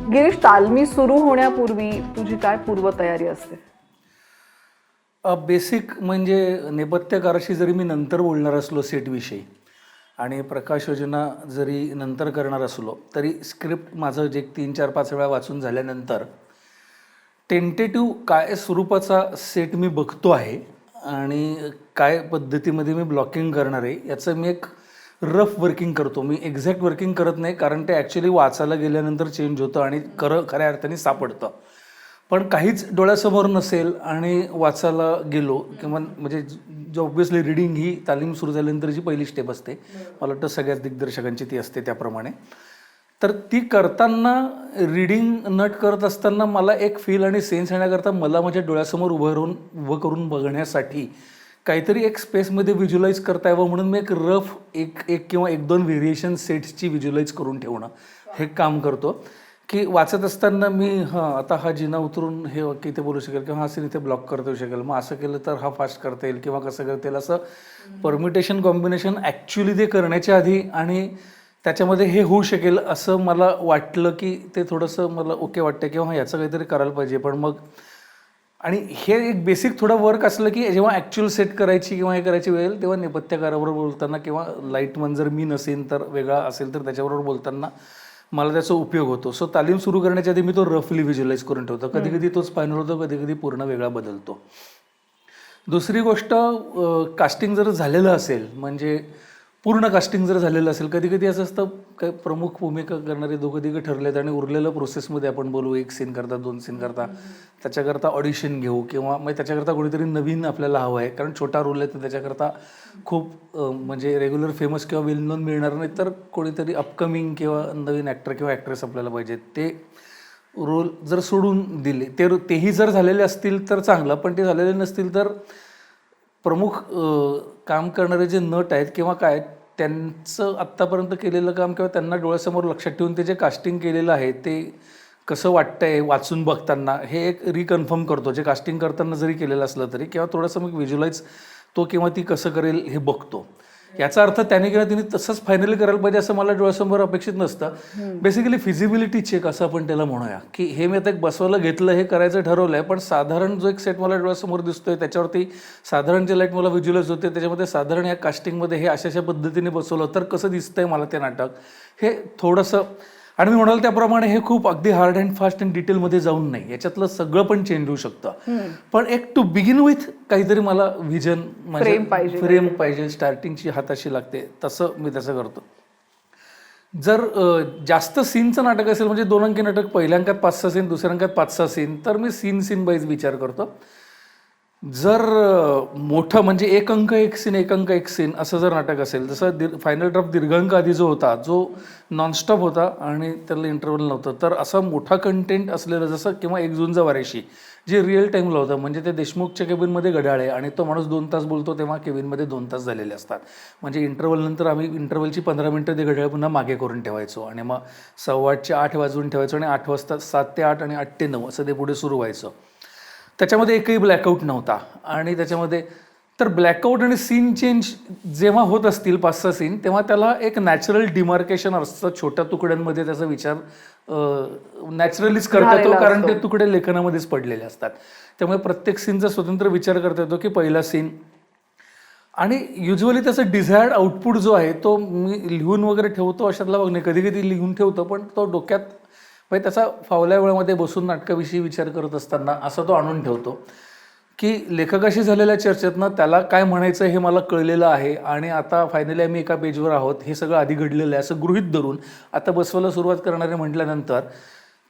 गिरीश, तालमी सुरू होण्यापूर्वी तुझी काय पूर्वतयारी असते? बेसिक म्हणजे नेपथ्यकाराशी जरी मी नंतर बोलणार असलो सेटविषयी आणि प्रकाश योजना जरी नंतर करणार असलो तरी स्क्रिप्ट माझं जे 3-4-5 वेळा वाचून झाल्यानंतर टेंटेटिव्ह काय स्वरूपाचा सेट मी बघतो आहे आणि काय पद्धतीमध्ये मी ब्लॉकिंग करणार आहे याचं मी एक रफ वर्किंग करतो. मी एक्झॅक्ट वर्किंग करत नाही, कारण ते ॲक्च्युली वाचायला गेल्यानंतर चेंज होतं आणि खऱ्या अर्थाने सापडतं. पण काहीच डोळ्यासमोर नसेल आणि वाचायला गेलो किंवा म्हणजे ऑब्व्हियसली रिडिंग ही तालीम सुरू झाल्यानंतरची पहिली स्टेप असते. मला वाटतं सगळ्याच दिग्दर्शकांची ती असते त्याप्रमाणे. तर ती करताना रिडिंग नट करत असताना मला एक फील आणि सेन्स येण्याकरता मला माझ्या डोळ्यासमोर उभं करून बघण्यासाठी काहीतरी एक स्पेसमध्ये व्हिज्युअलाइज करता यावं म्हणून मी एक रफ एक किंवा 1-2 व्हेरिएशन सेट्सची व्हिज्युअलाइज करून ठेवणं हे काम करतो. की वाचत असताना मी आता हा जिना उतरून हे वाक्य इथे बोलू शकेल किंवा हा सीन इथे ब्लॉक करता येऊ शकेल, मग असं केलं तर हा फास्ट करता येईल किंवा कसं करता येईल, असं परम्युटेशन कॉम्बिनेशन ॲक्च्युली ते करण्याच्या आधी आणि त्याच्यामध्ये हे होऊ शकेल असं मला वाटलं की ते थोडंसं मला ओके वाटतं किंवा हा याचं काहीतरी करायला पाहिजे. पण मग आणि हे एक बेसिक थोडं वर्क असलं की जेव्हा ॲक्च्युअल सेट करायची किंवा हे करायची वेळ तेव्हा नेपथ्यकाराबरोबर बोलताना किंवा लाईटमन जर मी नसेन तर वेगळा असेल तर त्याच्याबरोबर बोलताना मला त्याचा उपयोग होतो. सो तालीम सुरू करण्याच्या आधी मी तो रफली व्हिज्युअलाइज करून ठेवतो. कधी कधी तोच फायनल होतो, कधी कधी पूर्ण वेगळा बदलतो. दुसरी गोष्ट, कास्टिंग जर झालेलं असेल म्हणजे पूर्ण कास्टिंग जर झालेलं असेल, कधी कधी असं असतं काही प्रमुख भूमिका करणारे दोघं ठरलेत आणि उरलेलं प्रोसेसमध्ये आपण बोलू 1 सीन करता 2 सीन करता त्याच्याकरता ऑडिशन घेऊ किंवा मग त्याच्याकरता कोणीतरी नवीन आपल्याला हवं आहे, कारण छोटा रोल आहे तर त्याच्याकरता खूप म्हणजे रेग्युलर फेमस किंवा वेल नोन मिळणार नाही, तर कोणीतरी अपकमिंग किंवा नवीन ॲक्टर किंवा ॲक्ट्रेस आपल्याला पाहिजे. ते रोल जर सोडून दिले तेही जर झालेले असतील तर चांगलं, पण ते झालेले नसतील तर प्रमुख काम करणारे जे नट आहेत किंवा काय त्यांचं आत्तापर्यंत केलेलं काम किंवा त्यांना डोळ्यासमोर लक्षात ठेवून ते जे कास्टिंग केलेलं आहे ते कसं वाटतंय वाचून बघताना हे एक रिकन्फर्म करतो, जे कास्टिंग करताना जरी केलेलं असलं तरी, किंवा थोडंसं मग व्हिज्युअलाइज तो किंवा ती कसं करेल हे बघतो. याचा अर्थ त्याने किंवा तिने तसंच फायनली करायला पाहिजे असं मला डोळ्यासमोर अपेक्षित नसतं. बेसिकली फिजिबिलिटी चेक असं आपण त्याला म्हणूया, की हे मी आता एक बसवायला घेतलं, हे करायचं ठरवलं आहे, पण साधारण जो एक सेट मला डोळ्यासमोर दिसतोय त्याच्यावरती साधारण जे लाईट मला व्हिज्युअलाइज होते त्याच्यामध्ये साधारण या कास्टिंगमध्ये हे अशा पद्धतीने बसवलं तर कसं दिसतंय मला ते नाटक, हे थोडंसं. आणि मी म्हणाल त्याप्रमाणे हे खूप अगदी हार्ड अँड फास्ट अँड डिटेलमध्ये जाऊन नाही, याच्यातलं सगळं पण चेंज होऊ शकतं. पण एक टू बिगिन विथ काहीतरी मला व्हिजन फ्रेम पाहिजे, स्टार्टिंगची हाताशी लागते तसं मी तसं करतो. जर जास्त सीनचं नाटक असेल म्हणजे 2 अंकी नाटक, पहिल्या अंकात 5-6 सीन, दुसऱ्या अंकात 5-6 सीन, तर मी सीन वाईज विचार करतो. जर मोठं म्हणजे 1 अंक 1 सीन 1 अंक 1 सीन असं जर नाटक असेल, जसं फायनल ड्राफ्ट दीर्घांक आधी जो होता जो नॉनस्टॉप होता आणि त्याला इंटरव्हल नव्हतं, तर असा मोठा कंटेंट असलेलं जसं किंवा 1 जूनचा वाऱ्याशी जे रिअल टाईमला होतं, म्हणजे ते देशमुखच्या केबिनमध्ये घड्याळे आणि तो माणूस 2 तास बोलतो तेव्हा केबिनमध्ये 2 तास झालेले असतात. म्हणजे इंटरव्हलनंतर आम्ही इंटरव्हलची 15 मिनटं ते घड्याळ पुन्हा मागे करून ठेवायचो आणि मग 7:15चे 8 वाजवून ठेवायचो आणि 8 वाजता 7 ते 8 आणि 8 ते 9 असं ते पुढे सुरू व्हायचं. त्याच्यामध्ये एकही ब्लॅकआउट नव्हता. आणि त्याच्यामध्ये तर ब्लॅकआउट आणि सीन चेंज जेव्हा होत असतील 5-6 सीन, तेव्हा त्याला एक नॅचरल डिमार्केशन असतं, छोट्या तुकड्यांमध्ये त्याचा विचार नॅचरलीच करता येतो, कारण ते तुकडे लेखनामध्येच पडलेले असतात. त्यामुळे प्रत्येक सीनचा स्वतंत्र विचार करता येतो की पहिला सीन, आणि युजली त्याचं डिझायर्ड आउटपुट जो आहे तो मी लिहून वगैरे ठेवतो अशातला भाग नाही. कधी कधी लिहून ठेवतो, पण तो डोक्यात म्हणजे त्याचा फावल्या वेळामध्ये बसून नाटकाविषयी विचार करत असताना असा तो आणून ठेवतो की लेखकाशी झालेल्या चर्चेतनं त्याला काय म्हणायचं हे मला कळलेलं आहे आणि आता फायनली आम्ही एका पेजवर आहोत, हे सगळं आधी घडलेलं आहे असं गृहीत धरून आता बसवायला सुरुवात करणारे म्हटल्यानंतर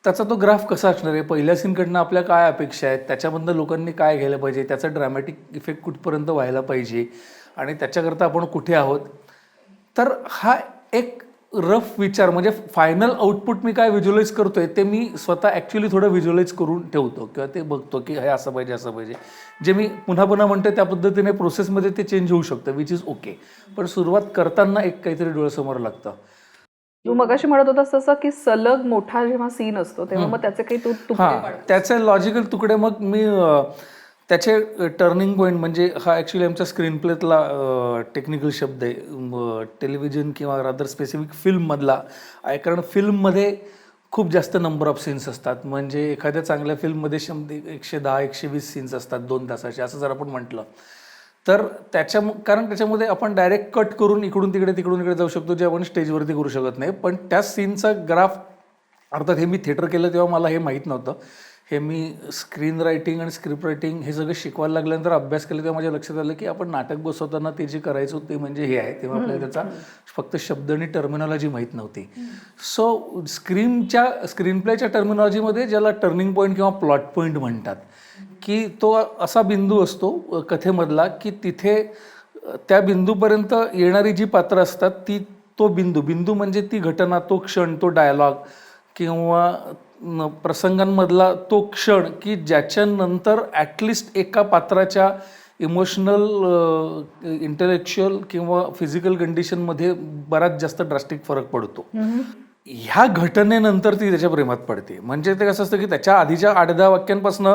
त्याचा तो ग्राफ कसा असणार आहे, पहिल्या सीनकडनं आपल्या काय अपेक्षा आहेत, त्याच्याबद्दल लोकांनी काय घ्यायला पाहिजे, त्याचा ड्रॅमॅटिक इफेक्ट कुठपर्यंत व्हायला पाहिजे आणि त्याच्याकरता आपण कुठे आहोत. तर हा एक रफ विचार म्हणजे फायनल आउटपुट मी काय व्हिज्युअलाइज करतोय ते मी स्वतः ॲक्च्युली थोडं व्हिज्युअलाइज करून ठेवतो किंवा ते बघतो की हे असं पाहिजे असं पाहिजे. जे मी पुन्हा पुन्हा म्हणतो त्या पद्धतीने प्रोसेसमध्ये ते चेंज होऊ शकतं, विच इज ओके. पण सुरुवात करताना एक काहीतरी डोळ्यासमोर लागतं. तू मगाशी म्हणत होतास तसं की सलग मोठा जेव्हा सीन असतो तेव्हा मग त्याचे काही त्याचे लॉजिकल तुकडे मग मी त्याचे टर्निंग पॉईंट म्हणजे हा ॲक्च्युली आमच्या स्क्रीन प्लेतला टेक्निकल शब्द आहे, टेलिव्हिजन किंवा रादर स्पेसिफिक फिल्ममधला आहे. कारण फिल्ममध्ये खूप जास्त नंबर ऑफ सीन्स असतात. म्हणजे एखाद्या चांगल्या फिल्ममध्ये 110-120 सीन्स असतात 2 तासाचे, असं जर आपण म्हटलं तर कारण त्याच्यामध्ये आपण डायरेक्ट कट करून इकडून तिकडे जाऊ शकतो, जे आपण स्टेजवरती करू शकत नाही. पण त्या सीनचा ग्राफ, अर्थात हे मी थिएटर केलं तेव्हा मला हे माहीत नव्हतं. हे मी स्क्रीन रायटिंग आणि स्क्रिप्ट रायटिंग हे सगळं शिकवायला लागल्यानंतर अभ्यास केला तेव्हा माझ्या लक्षात आलं की आपण नाटक बसवताना ते जे करायचं होतं ते म्हणजे हे आहे. तेव्हा आपल्याला त्याचा फक्त शब्द आणि टर्मिनॉलॉजी माहीत नव्हती. सो स्क्रीन प्लेच्या टर्मिनॉलॉजीमध्ये ज्याला टर्निंग पॉईंट किंवा प्लॉट पॉईंट म्हणतात, की तो असा बिंदू असतो कथेमधला की तिथे त्या बिंदूपर्यंत येणारी जी पात्रं असतात तो बिंदू म्हणजे ती घटना, तो क्षण, तो डायलॉग किंवा प्रसंगांमधला तो क्षण की ज्याच्यानंतर ॲटलिस्ट एका पात्राच्या इमोशनल, इंटेलेक्च्युअल किंवा फिजिकल कंडिशनमध्ये बराच जास्त ड्रास्टिक फरक पडतो. ह्या घटनेनंतर ती त्याच्या प्रेमात पडते. म्हणजे ते कसं असतं की त्याच्या आधीच्या 8-10 वाक्यांपासून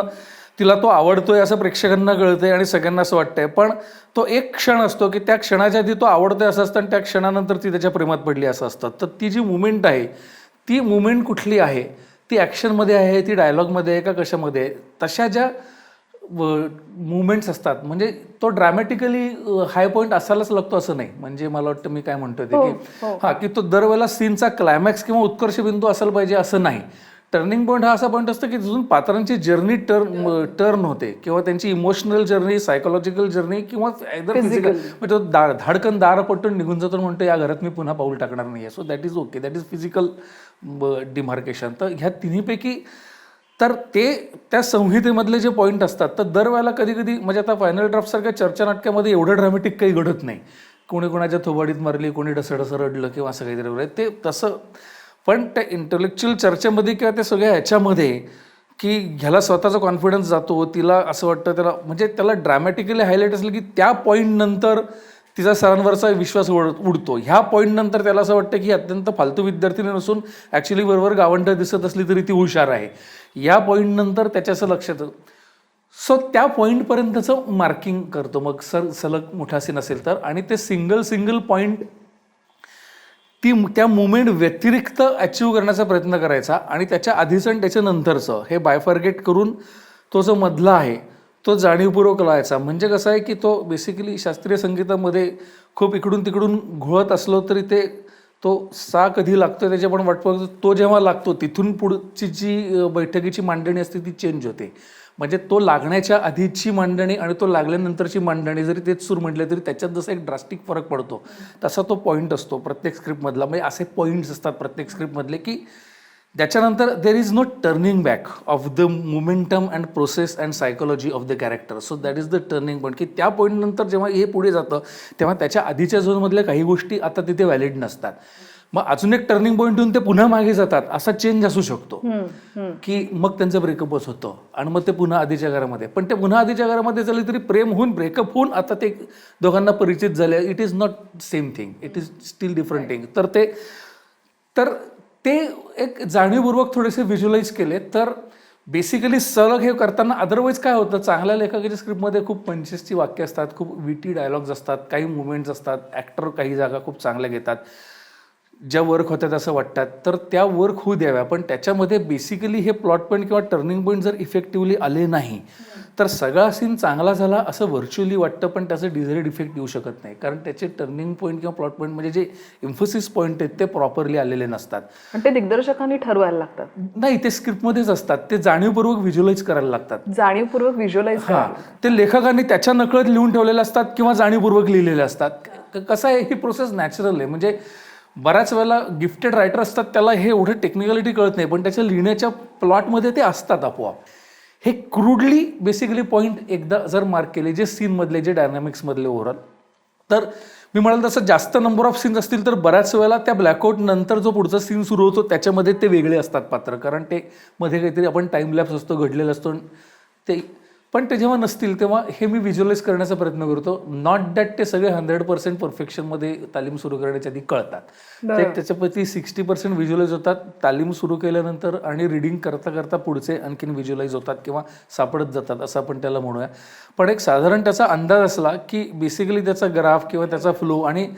तिला तो आवडतोय असं प्रेक्षकांना कळतंय आणि सगळ्यांना असं वाटतंय. पण तो एक क्षण असतो की त्या क्षणाच्या आधी तो आवडतोय असं असतं आणि त्या क्षणानंतर ती त्याच्या प्रेमात पडली असं असतं. तर ती जी मुवमेंट आहे, ती मुवमेंट कुठली आहे, ती ॲक्शनमध्ये आहे, ती डायलॉगमध्ये आहे का कशामध्ये आहे, तशा ज्या मुवमेंट्स असतात. म्हणजे तो ड्रॅमॅटिकली हाय पॉईंट असायलाच लागतो असं नाही. म्हणजे मला वाटतं मी काय म्हणतोय ते की की तो दरवेळेला सीनचा क्लायमॅक्स किंवा उत्कर्ष बिंदू असायला पाहिजे असं नाही. टर्निंग पॉईंट हा असा पॉईंट असतो की तिथून पात्रांची जर्नी टर्न होते किंवा त्यांची इमोशनल जर्नी, सायकोलॉजिकल जर्नी किंवा फिजिकल, म्हणजे तो धाडकन दार पटून निघून जातो, म्हणतो या घरात मी पुन्हा पाऊल टाकणार नाही आहे. So that is okay, that is physical demarcation. तर ह्या तिन्हीपैकी तर ते त्या संहितेमधले जे पॉईंट असतात, तर दरवेळेला कधी म्हणजे आता फायनल ड्राफ्टसारख्या चर्चा नाटकामध्ये एवढं ड्रॅमॅटिक काही घडत नाही. कोणी कोणाच्या थोबाडीत मारली, कोणी डसडसं रडलं किंवा असं काहीतरी ते तसं. पण त्या इंटेलेक्च्युअल चर्चेमध्ये किंवा त्या सगळ्या ह्याच्यामध्ये की ह्याला स्वतःचा कॉन्फिडन्स जातो, तिला असं वाटतं त्याला, म्हणजे त्याला ड्रॅमॅटिकली हायलाईट असलं की त्या पॉईंटनंतर तिचा सरांवरचा विश्वास उडतो. ह्या पॉईंटनंतर त्याला असं वाटतं की अत्यंत फालतू विद्यार्थिनी नसून ॲक्च्युली बरोबर गावंढ दिसत असली तरी ती हुशार आहे. या पॉईंटनंतर त्याच्या असं लक्षात. सो त्या पॉईंटपर्यंतचं मार्किंग करतो मग सलग मोठा सीन असेल तर. आणि ते सिंगल पॉईंट त्या मुवमेंट व्यतिरिक्त अचीव करण्याचा प्रयत्न करायचा आणि त्याच्या आधीचं आणि त्याच्या नंतरचं हे बायफर्गेट करून तो जो मधला आहे तो जाणीवपूर्वक लावायचा. म्हणजे कसं आहे की तो बेसिकली शास्त्रीय संगीतामध्ये खूप इकडून तिकडून घोळत असलो तरी तो सा कधी लागतो त्याची आपण वाट बघतो. तो जेव्हा लागतो तिथून पुढची जी बैठकीची मांडणी असते ती चेंज होते. म्हणजे तो लागण्याच्या आधीची मांडणी आणि तो लागल्यानंतरची मांडणी जरी तेच सूर म्हटले तरी त्याच्यात जसा एक ड्रास्टिक फरक पडतो तसा तो पॉईंट असतो प्रत्येक स्क्रिप्टमधला. म्हणजे असे पॉईंट्स असतात प्रत्येक स्क्रिप्टमधले की त्याच्यानंतर there is no turning back of the momentum and process and psychology of the character. So that is the turning point की त्या पॉईंटनंतर जेव्हा हे पुढे जातं तेव्हा त्याच्या आधीच्या झोनमधल्या काही गोष्टी आता तिथे व्हॅलिड नसतात. मग अजून एक टर्निंग पॉईंट येऊन ते पुन्हा मागे जातात असा चेंज असू शकतो की मग त्यांचं ब्रेकअपच होतं आणि मग ते पुन्हा आधीच्या घरामध्ये. पण ते पुन्हा आधीच्या घरामध्ये झाले तरी प्रेम होऊन ब्रेकअप होऊन आता ते दोघांना परिचित झाले. It is not same thing, it is steel different thing. तर ते एक जाणीवपूर्वक थोडेसे व्हिज्युअलाइज केले तर बेसिकली सलग हे करताना. अदरवाईज काय होतं, चांगल्या लेखकाच्या स्क्रिप्टमध्ये खूप पंचेसची वाक्य असतात, खूप विटी डायलॉग्स असतात, काही मुवमेंट्स असतात, ॲक्टर काही जागा खूप चांगल्या घेतात, ज्या वर्क होत्यात असं वाटतात तर त्या वर्क होऊ द्याव्या. पण त्याच्यामध्ये बेसिकली हे प्लॉट पॉईंट किंवा टर्निंग पॉईंट जर इफेक्टिव्हली आले नाही तर सगळा सीन चांगला झाला असं व्हर्च्युअली वाटतं पण त्याचं डिझायर्ड इफेक्ट येऊ शकत नाही. कारण त्याचे टर्निंग पॉईंट किंवा प्लॉट पॉईंट म्हणजे जे इम्फोसिस पॉईंट आहेत ते प्रॉपरली आलेले नसतात. आणि ते दिग्दर्शकांनी ठरवायला लागतात. नाही, ते स्क्रिप्टमध्येच असतात, ते जाणीवपूर्वक व्हिज्युअलाइज करायला लागतात. जाणीवपूर्वक व्हिज्युअलाइज. ते लेखकांनी त्याच्या नकळत लिहून ठेवलेले असतात किंवा जाणीवपूर्वक लिहिलेले असतात. कसं आहे, ही प्रोसेस नॅचरल आहे. म्हणजे बऱ्याच वेळेला गिफ्टेड रायटर असतात त्याला हे एवढं टेक्निकॅलिटी कळत नाही पण त्याच्या लिहिण्याच्या प्लॉटमध्ये ते असतात आपोआप. हे क्रूडली बेसिकली पॉईंट एकदा जर मार्क केले जे सीनमधले, जे डायनॅमिक्समधले ओव्हरऑल, तर मी म्हणाल तसं जास्त नंबर ऑफ सीन्स असतील तर बऱ्याच वेळेला त्या ब्लॅकआउट नंतर जो पुढचा सीन सुरू होतो त्याच्यामध्ये ते वेगळे असतात पात्र. कारण ते मध्ये काहीतरी आपण टाईम लॅप्स असतो घडलेलं असतो ते पण ते जेव्हा नसतील तेव्हा हे मी व्हिज्युअलाइज करण्याचा प्रयत्न करतो. नॉट दॅट ते सगळे 100% परफेक्शनमध्ये तालीम सुरू करण्याच्या आधी कळतात. ते त्याच्यापैकी 60% व्हिज्युअलाइज होतात तालीम सुरू केल्यानंतर, आणि रिडिंग करता करता पुढचे आणखीन व्हिज्युअलाइज होतात किंवा सापडत जातात असं आपण त्याला म्हणूया. पण एक साधारण त्याचा अंदाज असला की बेसिकली त्याचा ग्राफ किंवा त्याचा फ्लो, आणि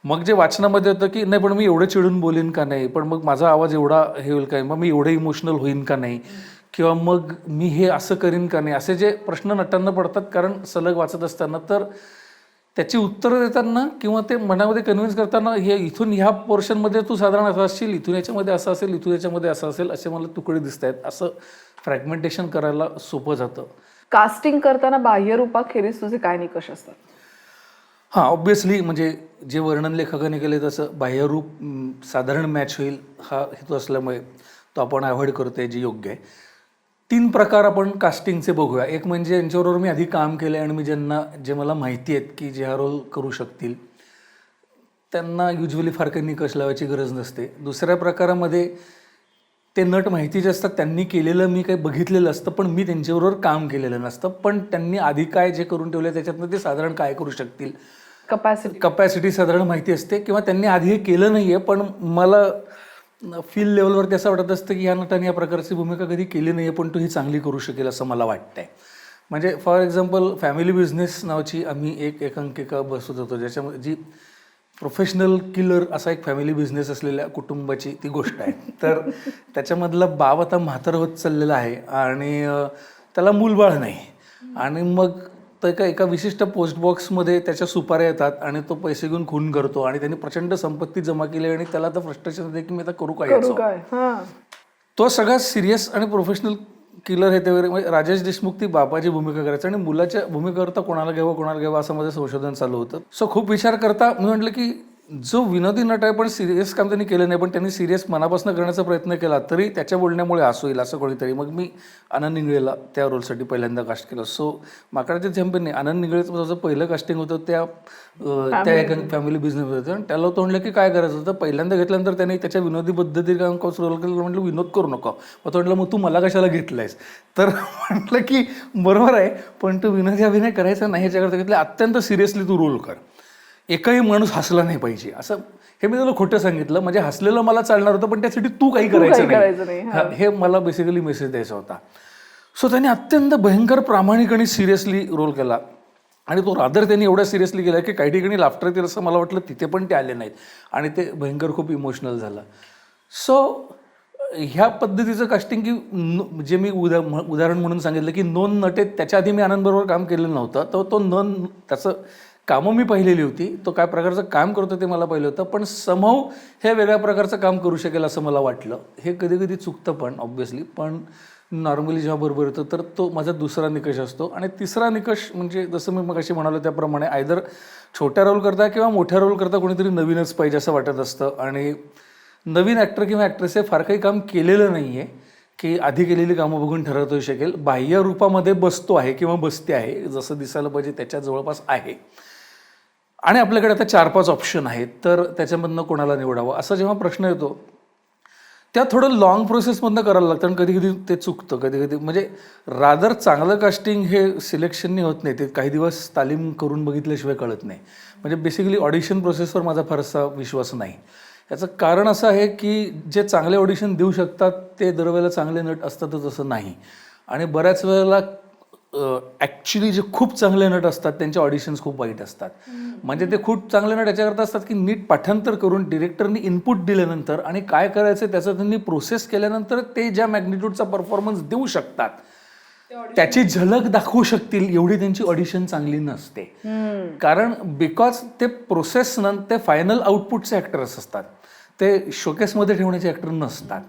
मग जे वाचनामध्ये होतं की नाही पण मी एवढं चिडून बोलीन का नाही, पण मग माझा आवाज एवढा हे होईल काय, मग मी एवढं इमोशनल होईन का नाही, किंवा मग मी हे असं करीन का नाही, असे जे प्रश्न नटांना पडतात कारण सलग वाचत असताना, तर त्याची उत्तरं देताना किंवा ते मनामध्ये कन्व्हिन्स करताना हे इथून ह्या पोर्शनमध्ये तू साधारण असं असशील, इथून याच्यामध्ये असं असेल, इथून याच्यामध्ये असं असेल, असे मला तुकडे दिसत आहेत, असं फ्रॅगमेंटेशन करायला सोपं जातं. कास्टिंग करताना बाह्यरूपाखेरीज तुझे काय निकष असतात? हां, ऑब्व्हियसली म्हणजे जे वर्णन लेखकाने केले तसं बाह्यरूप साधारण मॅच होईल हा हेतू असल्यामुळे तो आपण अवॉइड करतोय, जे योग्य आहे. 3 प्रकार आपण कास्टिंगचे बघूया. एक म्हणजे यांच्याबरोबर मी आधी काम केलं आहे आणि जे मला माहिती आहेत की जे हा रोल करू शकतील, त्यांना युजली फार काही निकष लावायची गरज नसते. दुसऱ्या प्रकारामध्ये ते नट माहितीचे असतात, त्यांनी केलेलं मी काही बघितलेलं असतं पण मी त्यांच्याबरोबर काम केलेलं नसतं, पण त्यांनी आधी काय जे करून ठेवलं त्याच्यातनं ते साधारण काय करू शकतील, कपॅसिटी साधारण माहिती असते, किंवा त्यांनी आधी हे केलं नाही आहे पण मला फील लेवलवरती असं वाटत असतं की ह्या नटाने या प्रकारची भूमिका कधी केली नाही आहे पण तो ही चांगली करू शकेल असं मला वाटतंय. म्हणजे फॉर एक्झाम्पल फॅमिली बिझनेस नावाची आम्ही एक एकांकिका बसवत होतो, ज्याच्यामध्ये जी प्रोफेशनल किलर असा एक फॅमिली बिझनेस असलेल्या कुटुंबाची ती गोष्ट आहे. तर त्याच्यामधला बाप आता म्हातार होत चाललेला आहे आणि त्याला मूलबाळ नाही, आणि मग तर एका विशिष्ट पोस्ट बॉक्समध्ये त्याच्या सुपाऱ्या येतात आणि तो पैसे घेऊन खून करतो, आणि त्यांनी प्रचंड संपत्ती जमा केली आणि त्याला आता फ्रस्ट्रेशन येते की मी आता करू काय. तो सगळा सिरियस आणि प्रोफेशनल किलर आहे. ते राजेश देशमुख ती बापाची भूमिका करायचं आणि मुलाच्या भूमिकेकरता कोणाला घ्यावं असं माझं संशोधन चालू होतं. सो खूप विचार करता मी म्हटलं की जो विनोदी नट आहे पण सिरियस काम त्यांनी केलं नाही, पण त्यांनी सिरियस मनापासून करण्याचा प्रयत्न केला तरी त्याच्या बोलण्यामुळे हसू येईल असं कोणीतरी. मग मी आनंद निंगळेला त्या रोलसाठी पहिल्यांदा कास्ट केलं. सो माकडाचे चॅम्पियन आनंद निंगळेचं माझं पहिलं कास्टिंग होतं त्या एका फॅमिली बिझनेस होतं, आणि त्याला तो म्हटलं की काय करायचं होतं. पहिल्यांदा घेतल्यानंतर त्याने त्याच्या विनोदी पद्धती रोल केलं. म्हटलं विनोद करू नको. मग तो म्हटलं मग तू मला कशाला घेतलंयस. तर म्हटलं की बरोबर आहे पण तू विनोदी अभिनय करायचा नाही, ह्याच्याकरता घेतलं अत्यंत सिरियसली तू रोल कर, एकही माणूस हसला नाही पाहिजे. असं हे मी तुला खोटं सांगितलं, म्हणजे हसलेलं मला चालणार होतं पण त्यासाठी तू काही करायचं नाही, हे मला बेसिकली मेसेज द्यायचा होता. सो त्यांनी अत्यंत भयंकर प्रामाणिक आणि सिरियसली रोल केला, आणि तो रादर त्यांनी एवढा सिरियसली केला की काही ठिकाणी लाफ्टर येतील असं मला वाटलं, तिथे पण ते आले नाहीत आणि ते भयंकर खूप इमोशनल झालं. सो ह्या पद्धतीचं कास्टिंग की जे मी उदाहरण म्हणून सांगितलं की नोन नटे, त्याच्या आधी मी आनंदबरोबर काम केलेलं नव्हतं, तर तो त्याचं कामं मी पाहिलेली होती, तो काय प्रकारचं काम करतो ते मला पाहिलं होतं, पण समहाऊ हे वेगळ्या प्रकारचं काम करू शकेल असं मला वाटलं. हे कधी कधी चुकतं पण ऑब्व्हियसली, पण नॉर्मली जेव्हा बरोबर येतं तर तो माझा दुसरा निकष असतो. आणि तिसरा निकष म्हणजे जसं मी मगाशी म्हणालो त्याप्रमाणे आयदर छोट्या रोल करता किंवा मोठ्या रोल करता कोणीतरी नवीनच पाहिजे असं वाटत असतं, आणि नवीन ॲक्टर किंवा ॲक्ट्रेस हे फार काही काम केलेलं नाही आहे की आधी केलेली कामं बघून ठरवता शकेल. बाह्य रूपामध्ये बसतो आहे किंवा बसते आहे, जसं दिसायला पाहिजे त्याच्या जवळपास आहे, आणि आपल्याकडे आता 4-5 ऑप्शन आहेत, तर त्याच्यामधनं कोणाला निवडावं असा जेव्हा प्रश्न येतो त्या थोडं लॉंग प्रोसेसमधनं करायला लागतं, आणि कधी कधी ते चुकतं. कधी कधी म्हणजे रादर चांगलं कास्टिंग हे सिलेक्शननी होत नाही, ते काही दिवस तालीम करून बघितल्याशिवाय कळत नाही. म्हणजे बेसिकली ऑडिशन प्रोसेसवर माझा फारसा विश्वास नाही. याचं कारण असं आहे की जे चांगले ऑडिशन देऊ शकतात ते दरवेळेला चांगले नट असतातच असं नाही, आणि बऱ्याच वेळेला ॲक्च्युली जे खूप चांगले नट असतात त्यांचे ऑडिशन्स खूप वाईट असतात. म्हणजे ते खूप चांगले नट याच्याकरता असतात की नीट पाठांतर करून डिरेक्टरनी इनपुट दिल्यानंतर आणि काय करायचं त्याचं त्यांनी प्रोसेस केल्यानंतर ते ज्या मॅग्निट्यूडचा परफॉर्मन्स देऊ शकतात, त्याची झलक दाखवू शकतील एवढी त्यांची ऑडिशन चांगली नसते. कारण बिकॉज ते प्रोसेस ते फायनल आउटपुटचे ॲक्टर्स असतात, ते शोकेसमध्ये ठेवण्याचे ॲक्टर नसतात.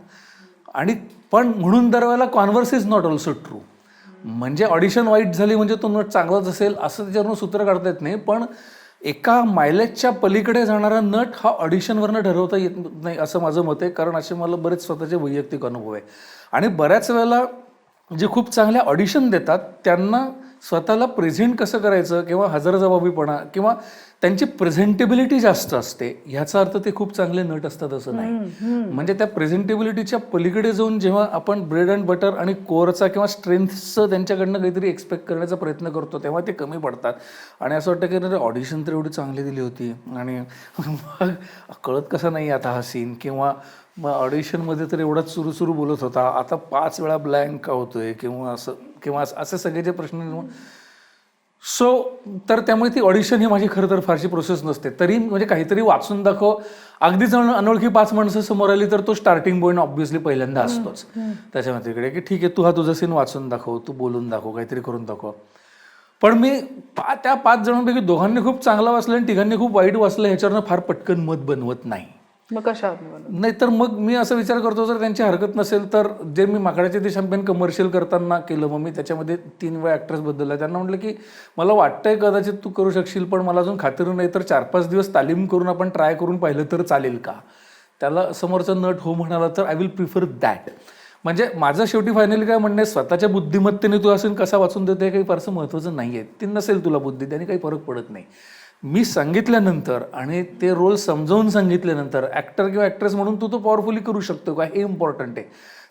आणि पण म्हणून दरवेळेला converse is not also true. म्हणजे ऑडिशन वाईट झाली म्हणजे तो नट चांगलाच असेल असं त्याच्यावरून सूत्र काढता येत नाही, पण एका मायलेजच्या पलीकडे जाणारा नट हा ऑडिशनवरनं ठरवता येत नाही असं माझं मत आहे. कारण असे मला बरेच स्वतःचे वैयक्तिक अनुभव आहे, आणि बऱ्याच वेळेला जे खूप चांगल्या ऑडिशन देतात त्यांना स्वतःला प्रेझेंट कसं करायचं किंवा हजरजबाबीपणा किंवा त्यांची प्रेझेंटेबिलिटी जास्त असते. ह्याचा अर्थ ते खूप चांगले नट असतात असं नाही. म्हणजे त्या प्रेझेंटेबिलिटीच्या पलीकडे जाऊन जेव्हा आपण ब्रेड अँड बटर आणि कोअरचा किंवा स्ट्रेंथचं त्यांच्याकडनं काहीतरी एक्सपेक्ट करण्याचा प्रयत्न करतो तेव्हा ते कमी पडतात. आणि असं वाटतं की ऑडिशन तर एवढी चांगली दिली होती आणि मग कळत कसं नाही आता हा सीन, किंवा मग ऑडिशनमध्ये तर एवढाच सुरू बोलत होता, आता 5 वेळा ब्लँक का होतोय, किंवा असे सगळे जे प्रश्न. सो तर त्यामुळे ती ऑडिशन ही माझी खरं तर फारशी प्रोसेस नसते. तरी म्हणजे काहीतरी वाचून दाखव, अगदीच अनोळखी 5 माणसं समोर आली तर तो स्टार्टिंग पॉईंट ऑब्व्हियसली पहिल्यांदा असतोच त्याच्यामध्ये इकडे, की ठीक आहे तू हा तुझा सीन वाचून दाखव, तू बोलून दाखव, काहीतरी करून दाखव. पण मी त्या 5 जणांपैकी दोघांनी खूप चांगला वाचलं आणि तिघांनी खूप वाईट वाचलं ह्याच्यावरनं फार पटकन मत बनवत नाही. मग कशा नाही तर मग मी असं विचार करतो, जर त्यांची हरकत नसेल तर जे मी माकडाचे ते शॅम्पेन कमर्शियल करताना केलं, मग मी त्याच्यामध्ये 3 वेळा ॲक्ट्रेस बदलला. त्यांना म्हटलं की मला वाटतंय कदाचित तू करू शकशील, पण मला अजून खात्री नाही, तर 4-5 दिवस तालीम करून आपण ट्राय करून पाहिलं तर चालेल का. त्याला समोरचा नट हो म्हणाला तर आय विल प्रिफर दॅट. म्हणजे माझं शेवटी फायनली काय म्हणणे, स्वतःच्या बुद्धिमत्तेने तू असेल कसा वाचून देते हे काही फारसं महत्त्वाचं नाही आहे. ती नसेल तुला बुद्धी, त्याने काही फरक पडत नाही. मी सांगितल्यानंतर आणि ते रोल समजावून सांगितल्यानंतर ॲक्टर किंवा ॲक्ट्रेस म्हणून तू तो पॉवरफुली करू शकतो का, हे इम्पॉर्टंट आहे.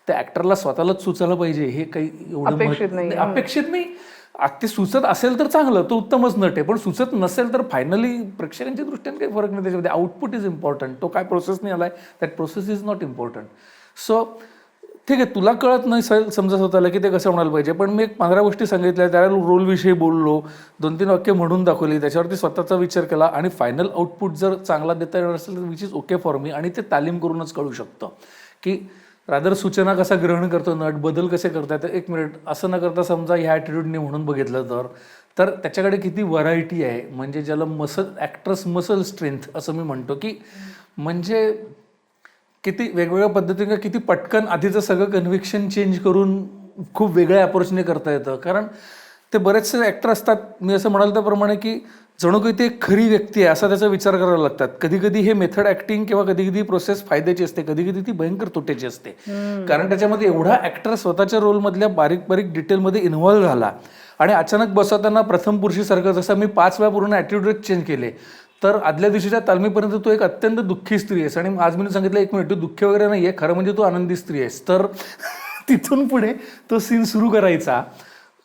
त्या ॲक्टरला स्वतःलाच सुचायला पाहिजे हे काही एवढं अपेक्षित नाही. ते सुचत असेल तर चांगलं, तो उत्तमच नट आहे. पण सुचत नसेल तर फायनली प्रेक्षकांच्या दृष्टीने काही फरक नाही त्याच्यामध्ये. Output is important. तो काय प्रोसेसने आलाय, that process is not important. So ठीक आहे, तुला कळत नाही समजा स्वतःला की ते कसं म्हणायला पाहिजे, पण मी 15 गोष्टी सांगितल्या, त्या रोलविषयी बोललो, 2-3 वाक्य म्हणून दाखवली, त्याच्यावरती स्वतःचा विचार केला आणि फायनल आउटपुट जर चांगला देता येणार असेल तर which is okay for me. आणि ते तालीम करूनच कळू शकतं की रादर सूचना कसा ग्रहण करतो नट, बदल कसे करतात. 1 मिनिट असं न करता समजा ह्या ॲटिट्यूडने म्हणून बघितलं तर त्याच्याकडे किती व्हरायटी आहे. म्हणजे ज्याला ॲक्ट्रेस मसल स्ट्रेंथ असं मी म्हणतो, की म्हणजे किती वेगवेगळ्या पद्धतीने किती पटकन आधीचं सगळं कन्व्हिक्शन चेंज करून खूप वेगळ्या अप्रोचने करता येतं. कारण ते बरेचसे ॲक्टर असतात, मी असं म्हणाल त्याप्रमाणे, की जणू काही ते खरी व्यक्ती आहे असा त्याचा विचार करायला लागतात. कधी कधी हे मेथड ॲक्टिंग किंवा कधी कधी प्रोसेस फायद्याची असते, कधी कधी ती भयंकर तोट्याची असते. कारण त्याच्यामध्ये एवढा ॲक्टर स्वतःच्या रोलमधल्या बारीक बारीक डिटेलमध्ये इन्व्हॉल्व्ह झाला आणि अचानक बसवताना प्रथम पुरुषीसारखं जसं मी 5 वेळा पूर्ण ॲटिट्यूड चेंज केले, तर आदल्या दिवशीच्या तालमीपर्यंत तू एक अत्यंत दुःखी स्त्री आहेस. आणि आज मी सांगितलं 1 मिनिट तू दुःखी वगैरे नाही आहे, खरं म्हणजे तू आनंदी स्त्री आहेस. तर तिथून पुढे तो सीन सुरू करायचा.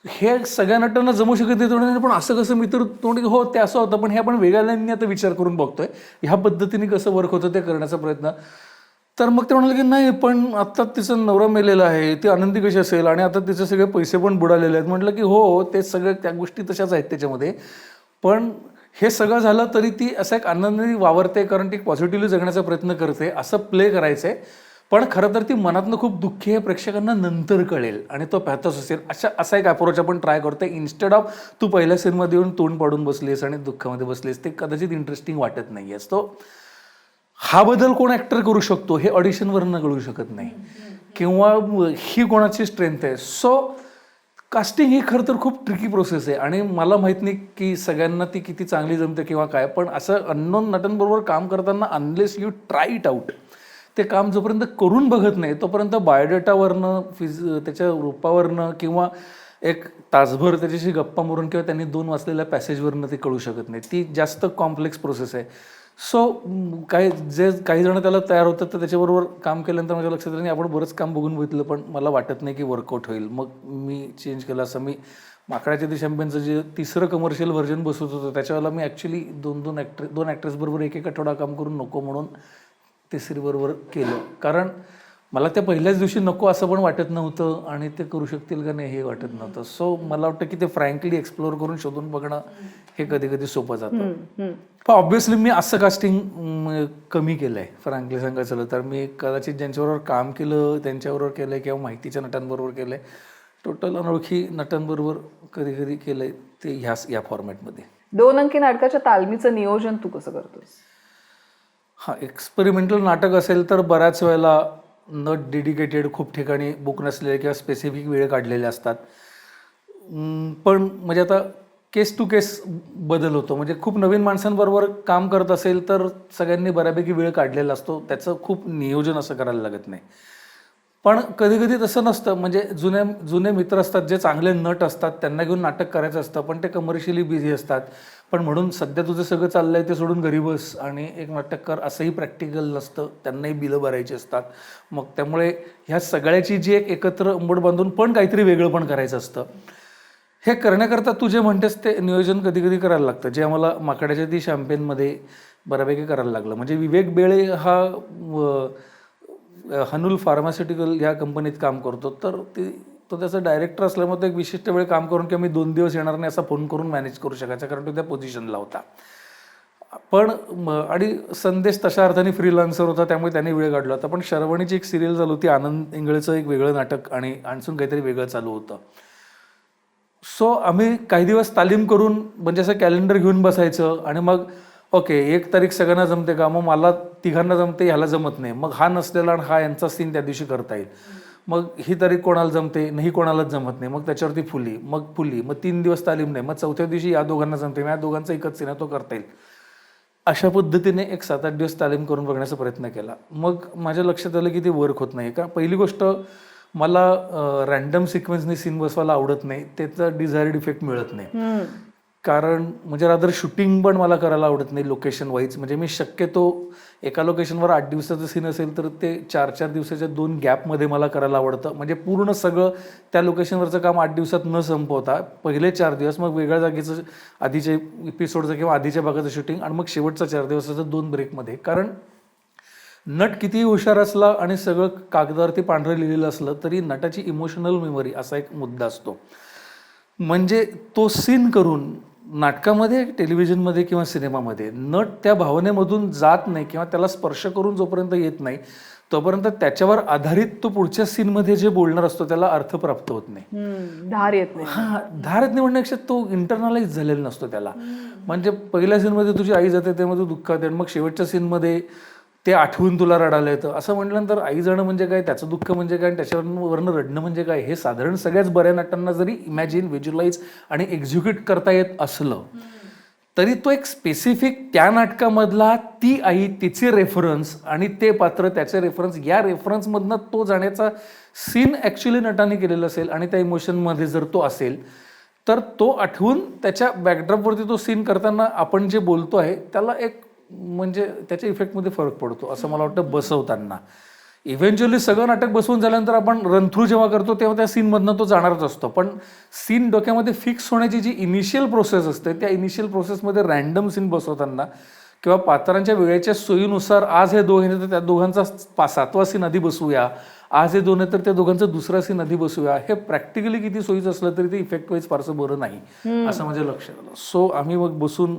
हे सगळ्या नटांना जमू शकत नाही, पण असं कसं मी तर तोंड हो ते असं होतं, पण हे आपण वेगळ्या लाईनने आता विचार करून बघतोय, ह्या पद्धतीने कसं वर्क होतं ते करण्याचा प्रयत्न. तर मग ते म्हणाले की नाही, पण आता तिचा नवरा मेलेला आहे, ती आनंदी कशी असेल आणि आता तिचे सगळे पैसे पण बुडालेले आहेत. म्हटलं की हो ते सगळं त्या गोष्टी तशाच आहेत त्याच्यामध्ये, पण हे सगळं झालं तरी ती असं एक आनंदाने वावरते, कारण ती पॉझिटिव्हली जगण्याचा प्रयत्न करते, असं प्ले करायचं आहे. पण खरं तर ती मनातनं खूप दुःखी आहे, प्रेक्षकांना नंतर कळेल आणि तो पॅथॉस असेल, असा एक अप्रोच आपण ट्राय करतोय. इन्स्टेड ऑफ तू पहिल्या सीनमध्ये येऊन तोंड पाडून बसलीस आणि दुःखामध्ये बसलीस, ते कदाचित इंटरेस्टिंग वाटत नाही आहेस. तो हा बदल कोण ॲक्टर करू शकतो हे ऑडिशनवरनं कळू शकत नाही, किंवा ही कोणाची स्ट्रेंथ आहे. सो कास्टिंग ही खरं तर खूप ट्रिकी प्रोसेस आहे आणि मला माहीत नाही की सगळ्यांना ती किती चांगली जमते किंवा काय, पण असं अननोन नटांबरोबर काम करताना unless you try it out, ते काम जोपर्यंत करून बघत नाही तोपर्यंत बायोडेटावरनं त्याच्या रूपावरनं किंवा एक तासभर त्याच्याशी गप्पा मारून किंवा त्यांनी 2 वाचलेल्या पॅसेजवरनं ते कळू शकत नाही. ती जास्त कॉम्प्लेक्स प्रोसेस आहे. सो काही जण त्याला तयार होतात, तर त्याच्याबरोबर काम केल्यानंतर माझ्या लक्षात आलं नाही, आपण बरंच काम बघून बघितलं पण मला वाटत नाही की वर्कआउट होईल. मग मी चेंज केलं. असं मी माकडाच्या ते शॅम्पेनचं जे 3रं कमर्शियल व्हर्जन बसवत होतं त्याच्यावेळेला मी ॲक्च्युली 2 ॲक्ट्रेसबरोबर एक आठवडा काम करून नको म्हणून 3री बरोबर केलं. कारण मला त्या पहिल्याच दिवशी नको असं पण वाटत नव्हतं आणि ते करू शकतील का नाही हे वाटत नव्हतं. सो मला वाटतं की ते फ्रँकली एक्सप्लोअर करून शोधून बघणं हे कधी कधी सोपं जातं. पण ऑब्व्हियसली मी असं कास्टिंग कमी केलं आहे, फ्रँकली सांगायचं झालं तर. मी कदाचित ज्यांच्याबरोबर काम केलं त्यांच्याबरोबर केलं आहे किंवा माहितीच्या नटांबरोबर केलं आहे, टोटल अनोळखी नटांबरोबर कधी कधी केलं आहे ते या फॉर्मॅटमध्ये. 2 अंकी नाटकाच्या तालमीचं नियोजन तू कसं करतोस? हां, एक्सपेरिमेंटल नाटक असेल तर बऱ्याच वेळेला नट डेडिकेटेड, खूप ठिकाणी बुक नसलेले किंवा स्पेसिफिक वेळ काढलेले असतात. पण म्हणजे आता केस टू केस बदल होतो. म्हणजे खूप नवीन माणसांबरोबर काम करत असेल तर सगळ्यांनी बऱ्यापैकी वेळ काढलेला असतो, त्याचं खूप नियोजन असं करायला लागत नाही. पण कधी कधी तसं नसतं. म्हणजे जुने मित्र असतात जे चांगले नट असतात, त्यांना घेऊन नाटक करायचं असतं, पण ते कमर्शियली बिझी असतात. पण म्हणून सध्या तुझं सगळं चाललंय ते सोडून घरी बस आणि एक नाटककार असंही प्रॅक्टिकल नसतं, त्यांनाही बिलं भरायची असतात. मग त्यामुळे ह्या सगळ्याची जी एक एकत्र अंबड बांधून पण काहीतरी वेगळं पण करायचं असतं. हे करण्याकरता तू जे म्हणतेस ते नियोजन कधी कधी करायला लागतं, जे आम्हाला माकडाच्या ती शॅम्पेनमध्ये बऱ्यापैकी करायला लागलं. म्हणजे विवेक बेळे हा हनुल फार्मास्युटिकल ह्या कंपनीत काम करतो, तर तो त्याचा डायरेक्टर असल्यामुळे तो एक विशिष्ट वेळ काम करून की मी 2 दिवस येणार नाही असा फोन करून मॅनेज करू शकायचा, कारण तो त्या पोझिशनला होता. पण आणि संदेश तशा अर्थाने फ्रीलान्सर होता, त्यामुळे त्याने वेळ काढला होता. पण शर्वणीची एक सिरियल चालू होती, आनंद इंगळेचं एक वेगळं नाटक आणि आणखीन काहीतरी वेगळं चालू होतं. सो आम्ही काही दिवस तालीम करून म्हणजे असं कॅलेंडर घेऊन बसायचं आणि मग ओके 1 तारीख सगळ्यांना जमते का, मग मला तिघांना जमते, ह्याला जमत नाही, मग हा नसलेला आणि हा यांचा सीन त्या दिवशी करता येईल. मग ही तारीख कोणाला जमते, नाही कोणालाच जमत नाही, मग त्याच्यावरती फुली, मग 3 दिवस तालीम नाही, मग चौथ्या दिवशी या दोघांना जमते, मग या दोघांचा एकच सीन आहे तो करता येईल. अशा पद्धतीने एक 7-8 दिवस तालीम करून बघण्याचा प्रयत्न केला. मग माझ्या लक्षात आलं की ते वर्क होत नाही. का पहिली गोष्ट मला रॅन्डम सिक्वेन्सने सीन बसवायला आवडत नाही, त्याचा डिझायर्ड इफेक्ट मिळत नाही. कारण म्हणजे रादर शूटिंग पण मला करायला आवडत नाही लोकेशन वाईज. म्हणजे मी शक्यतो एका लोकेशनवर 8 दिवसाचं सीन असेल तर ते 4-4 दिवसाच्या 2 गॅपमध्ये मला करायला आवडतं. म्हणजे पूर्ण सगळं त्या लोकेशनवरचं काम 8 दिवसात न संपवता पहिले 4 दिवस, मग वेगळ्या जागेचं आधीच्या एपिसोडचं किंवा आधीच्या भागाचं शूटिंग आणि मग शेवटचा 4 दिवसाचं 2 ब्रेकमध्ये. कारण नट कितीही हुशार असला आणि सगळं कागदावरती पांढरं लिहिलेलं असलं तरी नटाची इमोशनल मेमरी असा एक मुद्दा असतो. म्हणजे तो सीन करून नाटकामध्ये, टेलिव्हिजनमध्ये किंवा सिनेमामध्ये नट त्या भावनेमधून जात नाही किंवा त्याला स्पर्श करून जोपर्यंत येत नाही तोपर्यंत त्याच्यावर आधारित तो पुढच्या सीनमध्ये जे बोलणार असतो त्याला अर्थ प्राप्त होत नाही. धार येत नाही. धार येत नाही म्हणण्यापेक्षा तो इंटरनलाइज झालेला नसतो त्याला. म्हणजे पहिल्या सीनमध्ये तुझी आई जाते तेव्हा तू दुःखात आहे, मग शेवटच्या सीनमध्ये ते आठवून तुला रडायला येतं. असं म्हटल्यानंतर आई जाणं म्हणजे काय, त्याचं दुःख म्हणजे काय आणि त्याच्यावरनं रडणं म्हणजे काय, हे साधारण सगळ्याच बऱ्या नटांना जरी इमॅजिन, व्हिज्युअलाइज आणि एक्झिक्यूट करता येत असलं तरी तो एक स्पेसिफिक त्या नाटकामधला ती आई, तिचे रेफरन्स आणि ते पात्र त्याचे रेफरन्स, या रेफरन्समधनं तो जाण्याचा सीन ॲक्च्युली नटाने केलेला असेल आणि त्या इमोशनमध्ये जर तो असेल तर तो आठवून त्याच्या बॅकड्रॉपवरती तो सीन करताना आपण जे बोलतो आहे त्याला एक म्हणजे त्याच्या इफेक्टमध्ये फरक पडतो असं मला वाटतं बसवताना. इव्हेंच्युअली सगळं नाटक बसवून झाल्यानंतर आपण रन थ्रू जेव्हा करतो तेव्हा त्या सीनमधनं तो जाणारच असतो. पण सीन डोक्यामध्ये फिक्स होण्याची जी इनिशियल प्रोसेस असते त्या इनिशियल प्रोसेसमध्ये रॅन्डम सीन बसवताना किंवा पात्रांच्या वेळेच्या सोयीनुसार आज हे दोघे तर त्या दोघांचा 7वा सीन आधी बसवूया, आज हे 2 आहे तर त्या दोघांचा 2रा सीन आधी बसवूया, हे प्रॅक्टिकली किती सोयीचं असलं तरी ते इफेक्ट वाईज फारसं बरं नाही असं माझ्या लक्षात आलं. सो आम्ही मग बसून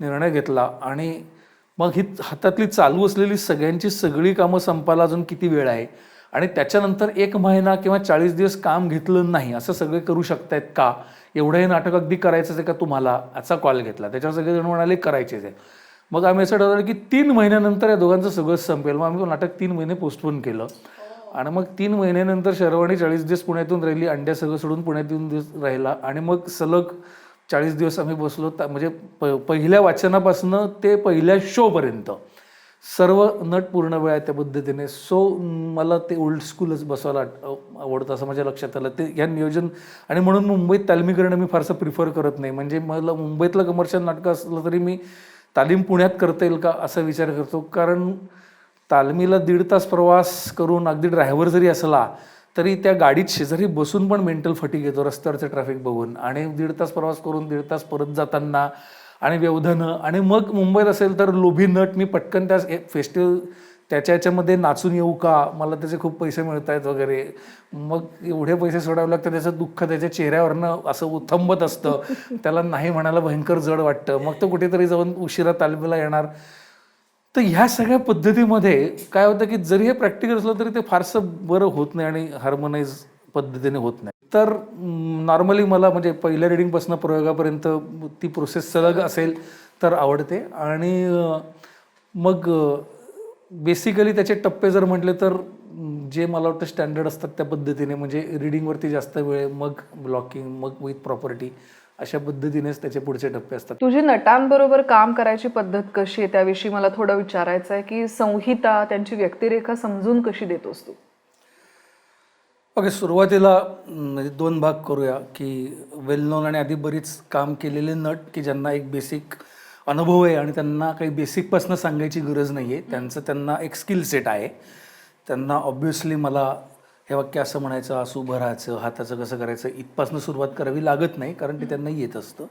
निर्णय घेतला आणि मग ही हातातली चालू असलेली सगळ्यांची सगळी कामं संपायला अजून किती वेळ आहे आणि त्याच्यानंतर 1 महिना किंवा 40 दिवस काम घेतलं नाही असं सगळे करू शकतायत का, एवढं हे नाटक अगदी करायचंच आहे का तुम्हाला, याचा कॉल घेतला. त्याच्यावर सगळेजण म्हणाले करायचेच आहे. मग आम्ही असं ठरवलं की 3 महिन्यानंतर या दोघांचं सगळं संपेल. मग आम्ही तो नाटक 3 महिने पोस्टपोन केलं आणि मग 3 महिन्यानंतर शर्वणी 40 दिवस पुण्यातून राहिली, अंड्या सगळं सोडून पुण्यातून दिवस राहिला आणि मग सलग 40 दिवस आम्ही बसलो. म्हणजे पहिल्या वाचनापासून ते पहिल्या शोपर्यंत सर्व नट पूर्ण वेळ आहे त्या पद्धतीने. सो मला ते ओल्ड स्कूलच बसवायला आवडतं असं माझ्या लक्षात आलं. ते ह्या नियोजन आणि म्हणून मुंबईत तालमी करणं मी फारसं प्रिफर करत नाही. म्हणजे मला मुंबईतलं कमर्शियल नाटकं असलं तरी मी तालीम पुण्यात करता येईल का असा विचार करतो. कारण तालमीला 1.5 तास प्रवास करून अगदी ड्रायव्हर जरी असला तरी त्या गाडीत शेजारी बसून पण मेंटल फटीग येतो रस्त्यावरचं ट्रॅफिक बघून आणि 1.5 तास प्रवास करून 1.5 तास परत जाताना आणि व्यवधानं. आणि मग मुंबईत असेल तर लोभी नट मी पटकन त्या फेस्टिवल त्याच्या ह्याच्यामध्ये नाचून येऊ का, मला त्याचे खूप पैसे मिळत आहेत वगैरे, मग एवढे पैसे सोडावे लागतात, त्याचं दुःख त्याच्या चेहऱ्यावरनं असं उथंबत असतं, त्याला नाही म्हणायला भयंकर जड वाटतं. मग तो कुठेतरी जाऊन उशिरा तालमीला येणार. तर ह्या सगळ्या पद्धतीमध्ये काय होतं की जरी हे प्रॅक्टिकल असलं तरी ते फारसं बरं होत नाही आणि हार्मोनाइज पद्धतीने होत नाही. तर नॉर्मली मला म्हणजे पहिल्या रिडिंगपासून प्रयोगापर्यंत ती प्रोसेस सलग असेल तर आवडते. आणि मग बेसिकली त्याचे टप्पे जर म्हटले तर जे मला वाटतं स्टँडर्ड असतात त्या पद्धतीने, म्हणजे रिडिंगवरती जास्त वेळ, मग ब्लॉकिंग, मग विथ प्रॉपर्टी, अशा पद्धतीनेच त्याचे पुढचे टप्पे असतात. तुझी नटांबरोबर काम करायची पद्धत कशी आहे त्याविषयी मला थोडं विचारायचं आहे की संहिता, त्यांची व्यक्तिरेखा समजून कशी देतोस तू? ओके, सुरुवातीला म्हणजे 2 भाग करूया की वेल नोन आणि आधी बरीच काम केलेले नट की ज्यांना एक बेसिक अनुभव आहे आणि त्यांना काही बेसिकपासून सांगायची गरज नाही आहे, त्यांना एक स्किल सेट आहे. त्यांना ऑब्व्हियसली मला हे वाक्य असं म्हणायचं, असं उभं राहायचं, हाताचं कसं करायचं इथपासून सुरुवात करावी लागत नाही, कारण ते त्यांना येत असतं.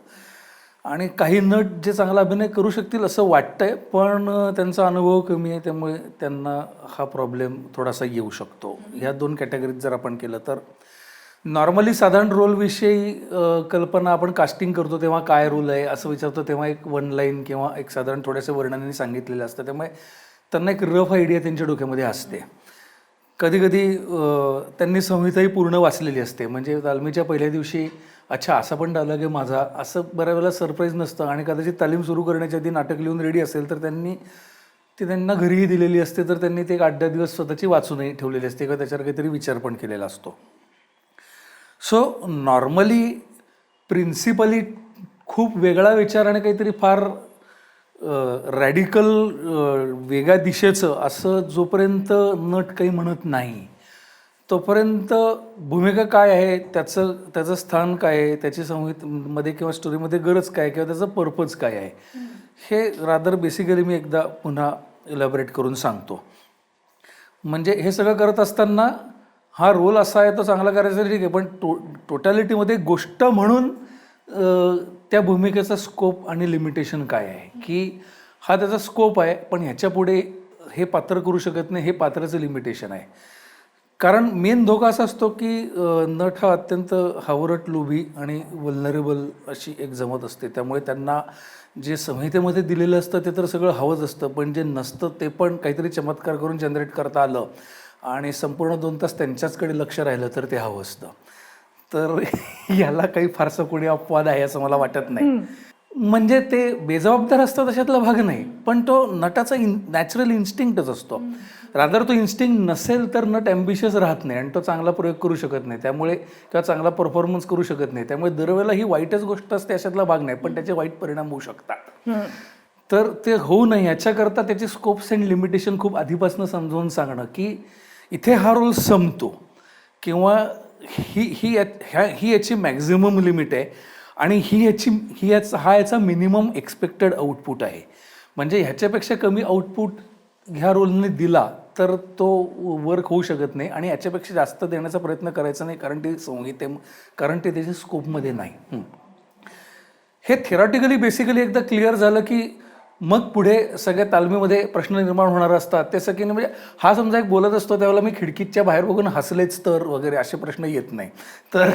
आणि काही नट जे चांगला अभिनय करू शकतील असं वाटतंय, पण त्यांचा अनुभव कमी आहे, त्यामुळे त्यांना हा प्रॉब्लेम थोडासा येऊ शकतो. ह्या 2 कॅटेगरीत जर आपण केलं तर नॉर्मली साधारण रोलविषयी कल्पना आपण कास्टिंग करतो तेव्हा काय रोल आहे असं विचारतो तेव्हा एक 1 लाईन किंवा एक साधारण थोड्याशा वर्णनाने सांगितलेलं असतं, त्यामुळे त्यांना एक रफ आयडिया त्यांच्या डोक्यामध्ये असते. कधीकधी त्यांनी संहिताही पूर्ण वाचलेली असते, म्हणजे तालमीच्या पहिल्या दिवशी अच्छा असा पण डायलॉग आहे माझा, असं बऱ्याच वेळेला सरप्राईज नसतं. आणि कदाचित तालीम सुरू करण्याच्या आधी नाटक लिहून रेडी असेल तर त्यांना घरीही दिलेली असते, तर त्यांनी ते 8-10 दिवस स्वतःची वाचूनही ठेवलेली असते किंवा त्याच्यावर काहीतरी विचार पण केलेला असतो. सो नॉर्मली प्रिन्सिपली खूप वेगळा विचार आणि काहीतरी फार रॅडिकल वेगळ्या दिशेचं असं जोपर्यंत नट काही म्हणत नाही तोपर्यंत भूमिका काय आहे, त्याचं स्थान काय आहे, त्याची संहितेमध्ये किंवा स्टोरीमध्ये गरज काय किंवा त्याचं पर्पज काय आहे, हे रादर बेसिकली मी एकदा पुन्हा इलॅबोरेट करून सांगतो. म्हणजे हे सगळं करत असताना हा रोल असा आहे तो चांगला करायचा ठीक आहे, पण टोटॅलिटीमध्ये गोष्ट म्हणून त्या भूमिकेचा स्कोप आणि लिमिटेशन काय आहे, की हा त्याचा स्कोप आहे पण ह्याच्या पुढे हे पात्र करू शकत नाही, हे पात्राचं लिमिटेशन आहे. कारण मेन धोका असा असतो की नट हा अत्यंत हावरट, लोभी आणि वल्नरेबल अशी एक जमत असते, त्यामुळे त्यांना जे संहितेमध्ये दिलेलं असतं ते तर सगळं हवंच असतं, पण जे नसतं ते पण काहीतरी चमत्कार करून जनरेट करता आलं आणि संपूर्ण 2 तास त्यांच्याचकडे लक्ष राहिलं तर ते हवं असतं. तर याला काही फारसं कोणी अपवाद आहे असं मला वाटत नाही. म्हणजे ते बेजबाबदार असतं तशातला भाग नाही, पण तो नटाचा नॅचरल इन्स्टिंक्टच असतो. रादर तो इन्स्टिंक्ट नसेल तर नट ॲम्बिशियस राहत नाही आणि तो चांगला प्रयोग करू शकत नाही, त्यामुळे किंवा चांगला परफॉर्मन्स करू शकत नाही. त्यामुळे दरवेळेला ही वाईटच गोष्ट असते अशातला भाग नाही, पण त्याचे वाईट परिणाम होऊ शकतात. तर ते होऊ नये याच्याकरता त्याचे स्कोप्स अँड लिमिटेशन खूप आधीपासून समजावून सांगणं की इथे हा रोल संपतो किंवा ही याची मॅक्झिमम लिमिट आहे आणि हा याचा मिनिमम एक्सपेक्टेड आउटपुट आहे. म्हणजे ह्याच्यापेक्षा कमी आउटपुट ह्या रोलने दिला तर तो वर्क होऊ शकत नाही आणि याच्यापेक्षा जास्त देण्याचा प्रयत्न करायचा नाही, कारण ते त्याच्या स्कोपमध्ये नाही. हे थेरॉटिकली बेसिकली एकदा क्लिअर झालं की मग पुढे सगळ्या तालमीमध्ये प्रश्न निर्माण होणार असतात. ते सगळं म्हणजे हा समजा एक बोलत असतो त्यावेळेला मी खिडकीच्या बाहेर बघून हसलेच तर वगैरे असे प्रश्न येत नाही. तर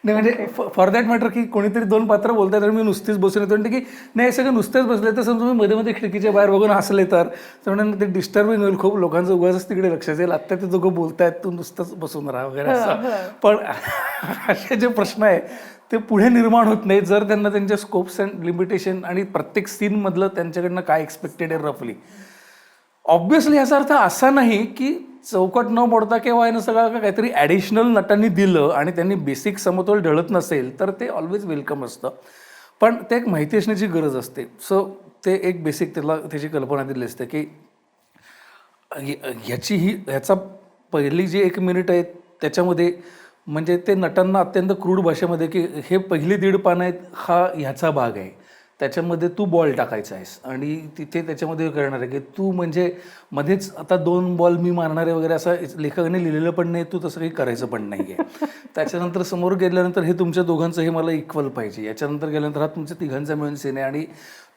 नाही म्हणजे फॉर दॅट मॅटर की कोणीतरी 2 पात्र बोलतात तर मी नुसतीच बसून येतो की नाही, हे सगळं नुसतेच बसले तर समजा मी मध्ये मध्ये खिडकीच्या बाहेर बघून हसले तर म्हणजे ते डिस्टर्बिंग होईल, खूप लोकांचं उगाच तिकडे लक्ष जाईल, आत्ता ते दोघं बोलतायत तू नुसतंच बसून राहा वगैरे असं. पण असे जे प्रश्न आहे ते पुढे निर्माण होत नाही जर त्यांना त्यांच्या स्कोप्स अँड लिमिटेशन आणि प्रत्येक सीनमधलं त्यांच्याकडनं काय एक्सपेक्टेड आहे रफली. ऑब्व्हियसली याचा अर्थ असा नाही की चौकट न मोडता किंवा यानं सगळं काहीतरी ॲडिशनल नटांनी दिलं आणि त्यांनी बेसिक समतोल ढळत नसेल तर ते ऑलवेज वेलकम असतं, पण ते एक माहिती असण्याची गरज असते. सो ते एक बेसिक त्याची कल्पना दिली असते की ह्याचा पहिली जी 1 मिनिट आहे त्याच्यामध्ये म्हणजे ते नटांना अत्यंत क्रूड भाषेमध्ये की हे पहिली 1.5 पानं आहेत, हा ह्याचा भाग आहे, त्याच्यामध्ये तू बॉल टाकायचा आहेस आणि तिथे त्याच्यामध्ये करणार आहे की तू म्हणजे मध्येच आता 2 बॉल मी मारणार आहे वगैरे असं लेखकाने लिहिलेलं पण नाही, तू तसं काही करायचं पण नाही आहे. त्याच्यानंतर समोर गेल्यानंतर हे तुमच्या दोघांचं हे मला इक्वल पाहिजे, याच्यानंतर गेल्यानंतर हा तुमच्या तिघांचा मिळून सीन आहे आणि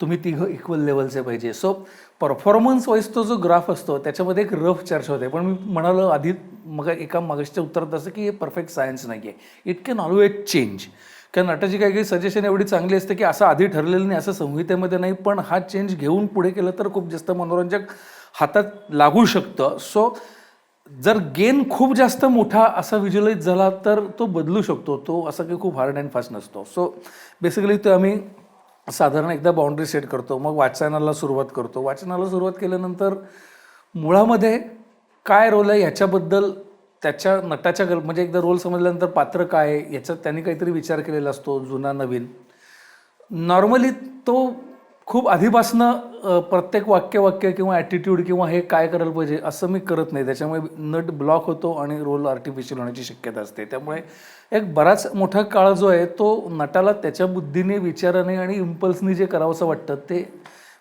तुम्ही तिघं इक्वल लेवलचे पाहिजे. सो परफॉर्मन्स वाईज तो जो ग्राफ असतो त्याच्यामध्ये एक रफ चर्चा होते, पण मी म्हणालो आधी मागच्या उत्तरात असं की हे परफेक्ट सायन्स नाही आहे, इट कॅन ऑलवेज चेंज. कारण नटाची काही सजेशन एवढी चांगली असते की असं आधी ठरलेलं नाही, असं संहितेमध्ये नाही, पण हा चेंज घेऊन पुढे केलं तर खूप जास्त मनोरंजक हातात लागू शकतं. सो जर गेन खूप जास्त मोठा असा व्हिज्युअलाइज झाला तर तो बदलू शकतो, तो असा काही खूप हार्ड अँड फास्ट नसतो. सो बेसिकली तो आम्ही साधारण एकदा बाउंड्री सेट करतो, मग वाचनाला सुरुवात करतो. वाचनाला सुरुवात केल्यानंतर मुळामध्ये काय रोल आहे ह्याच्याबद्दल त्याच्या नटाच्या म्हणजे एकदा रोल समजल्यानंतर पात्र काय आहे याच्यात त्यांनी काहीतरी विचार केलेला असतो, जुना नवीन. नॉर्मली तो खूप आधीपासनं प्रत्येक वाक्य किंवा ॲटिट्यूड किंवा हे काय करायला पाहिजे असं मी करत नाही. त्याच्यामुळे नट ब्लॉक होतो आणि रोल आर्टिफिशियल होण्याची शक्यता असते. त्यामुळे एक बराच मोठा काळ जो आहे तो नटाला त्याच्या बुद्धीने, विचाराने आणि इम्पल्सनी जे करावंसं वाटतं ते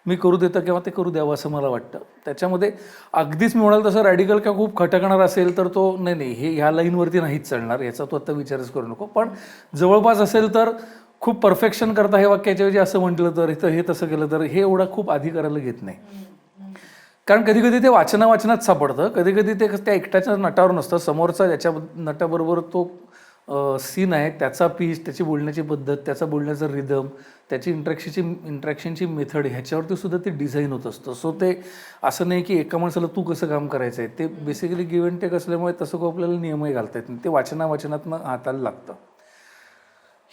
मी करू देतं किंवा ते करू द्यावं असं मला वाटतं. त्याच्यामध्ये अगदीच मी म्हणाल तसं रॅडिकल किंवा खूप खटकणार असेल तर तो नाही हे ह्या लाईनवरती नाहीच चालणार, याचा तो आता विचारच करू नको. पण जवळपास असेल तर खूप परफेक्शन करता हे वाक्याच्या ऐवजी असं म्हटलं तर इथं हे तसं केलं तर हे एवढं खूप आधी करायला घेत नाही. कारण कधी कधी ते वाचनात सापडतं, कधी कधी ते त्या एकट्याच्या नटावर नसतं, समोरचा ज्याच्या नटाबरोबर तो सीन आहे त्याचा पीच, त्याची बोलण्याची पद्धत, त्याचा बोलण्याचा रिदम, त्याची इंट्रॅक्शनची मेथड ह्याच्यावरती सुद्धा ते डिझाईन होत असतं. सो ते असं नाही की एका माणसाला तू कसं काम करायचं आहे, ते बेसिकली गिव्ह अँड टेक असल्यामुळे तसं खूप आपल्याला नियमही घालता येत नाही. ते वाचनातनं हाताला लागतं.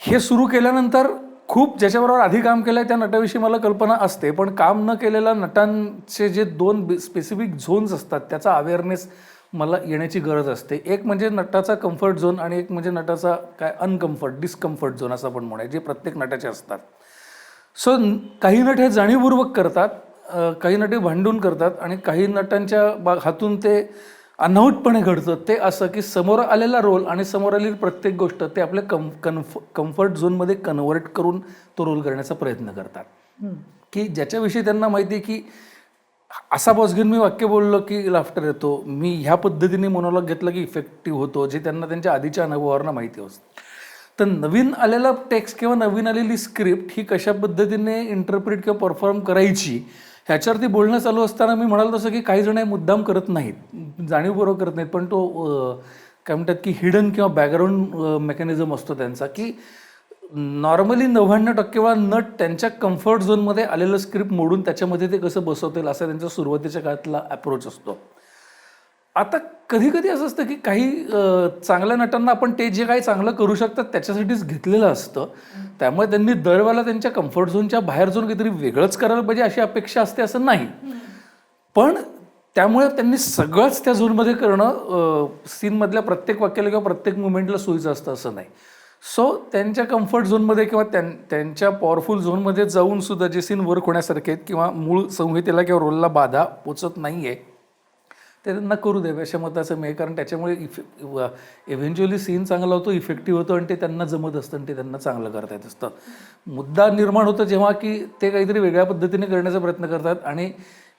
हे सुरू केल्यानंतर खूप ज्याच्याबरोबर आधी काम केलं आहे त्या नटाविषयी मला कल्पना असते, पण काम न केलेल्या नटांचे जे 2 स्पेसिफिक झोन्स असतात त्याचा अवेअरनेस मला येण्याची गरज असते. एक म्हणजे नटाचा कम्फर्ट झोन आणि एक म्हणजे नटाचा डिस्कम्फर्ट झोन असं आपण म्हणूया, जे प्रत्येक नटाचे असतात. सो काही नट हे जाणीवपूर्वक करतात, काही नटे भांडून करतात आणि काही नटांच्या हातून ते अनहूटपणे घडतं. ते असं की समोर आलेला रोल आणि समोर आलेली प्रत्येक गोष्ट ते आपल्या कम्फर्ट झोनमध्ये कन्व्हर्ट करून तो रोल करण्याचा प्रयत्न करतात. की ज्याच्याविषयी त्यांना माहिती आहे की असा पॉज घेऊन मी वाक्य बोललो की लाफ्टर येतो, मी ह्या पद्धतीने मोनोलॉग घेतलं की इफेक्टिव्ह होतो, जे त्यांना त्यांच्या आधीच्या अनुभवावरनं माहिती असतं. तर नवीन आलेला टेक्स्ट किंवा नवीन आलेली स्क्रिप्ट ही कशा पद्धतीने इंटरप्रिट किंवा परफॉर्म करायची ह्याच्यावरती बोलणं चालू असताना मी म्हणाल तसं की काही जण मुद्दाम करत नाहीत, जाणीवपूर्वक करत नाहीत, पण तो काय म्हणतात की हिडन किंवा बॅकग्राऊंड मेकॅनिझम असतो त्यांचा, की नॉर्मली 99% वेळा नट त्यांच्या कम्फर्ट झोनमध्ये आलेलं स्क्रिप्ट मोडून त्याच्यामध्ये ते कसं बसवतील असा त्यांचा सुरुवातीच्या काळातला अप्रोच असतो. आता कधी कधी असं असतं की काही चांगल्या नटांना आपण ते जे काही चांगलं करू शकतात त्याच्यासाठीच घेतलेलं असतं, त्यामुळे त्यांनी दरवेळेला त्यांच्या कम्फर्ट झोनच्या बाहेर जाऊन काहीतरी वेगळंच करायला पाहिजे अशी अपेक्षा असते असं नाही. पण त्यामुळे त्यांनी सगळंच त्या झोनमध्ये करणं सीनमधल्या प्रत्येक वाक्याला किंवा प्रत्येक मुवमेंटला सोयीचं असतं असं नाही. सो त्यांच्या कम्फर्ट झोनमध्ये किंवा त्यांच्या पॉवरफुल झोनमध्ये जाऊन सुद्धा जे सीन वर्क होण्यासारखे आहेत किंवा मूळ संहितेला किंवा रोलला बाधा पोचत नाही आहे ते त्यांना करू द्यावे अशा मताचं मी आहे. कारण त्याच्यामुळे इव्हेंच्युअली सीन चांगला होतो, इफेक्टिव्ह होतो आणि ते त्यांना जमत असतं आणि ते त्यांना चांगलं करता येत असतं. मुद्दा निर्माण होतं जेव्हा की ते काहीतरी वेगळ्या पद्धतीने करण्याचा प्रयत्न करतात आणि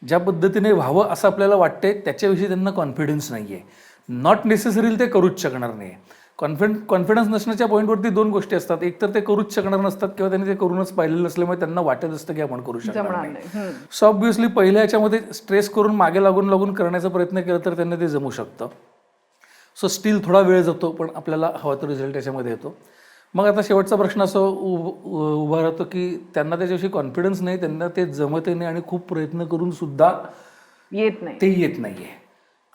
ज्या पद्धतीने व्हावं असं आपल्याला वाटते त्याच्याविषयी त्यांना कॉन्फिडन्स नाही आहे. नॉट नेसेसरीली ते करूच शकणार नाही. कॉन्फिडन्स नसण्याच्या पॉईंटवरती 2 गोष्टी असतात, एक तर ते करूच शकणार नसतात किंवा त्यांनी ते करूनच पाहिलेलं नसल्यामुळे त्यांना वाटत असतं की आपण करू शकणार नाही. सो ऑब्व्हियसली पहिल्या याच्यामध्ये स्ट्रेस करून मागे लागून करण्याचा प्रयत्न केला तर त्यांना ते जमू शकतं. सो स्टील थोडा वेळ जातो पण आपल्याला हवा तो रिझल्ट याच्यामध्ये येतो. मग आता शेवटचा प्रश्न असं उभा राहतो की त्यांना त्याच्याविषयी कॉन्फिडन्स नाही, त्यांना ते जमत नाही आणि खूप प्रयत्न करून सुद्धा येत नाहीये.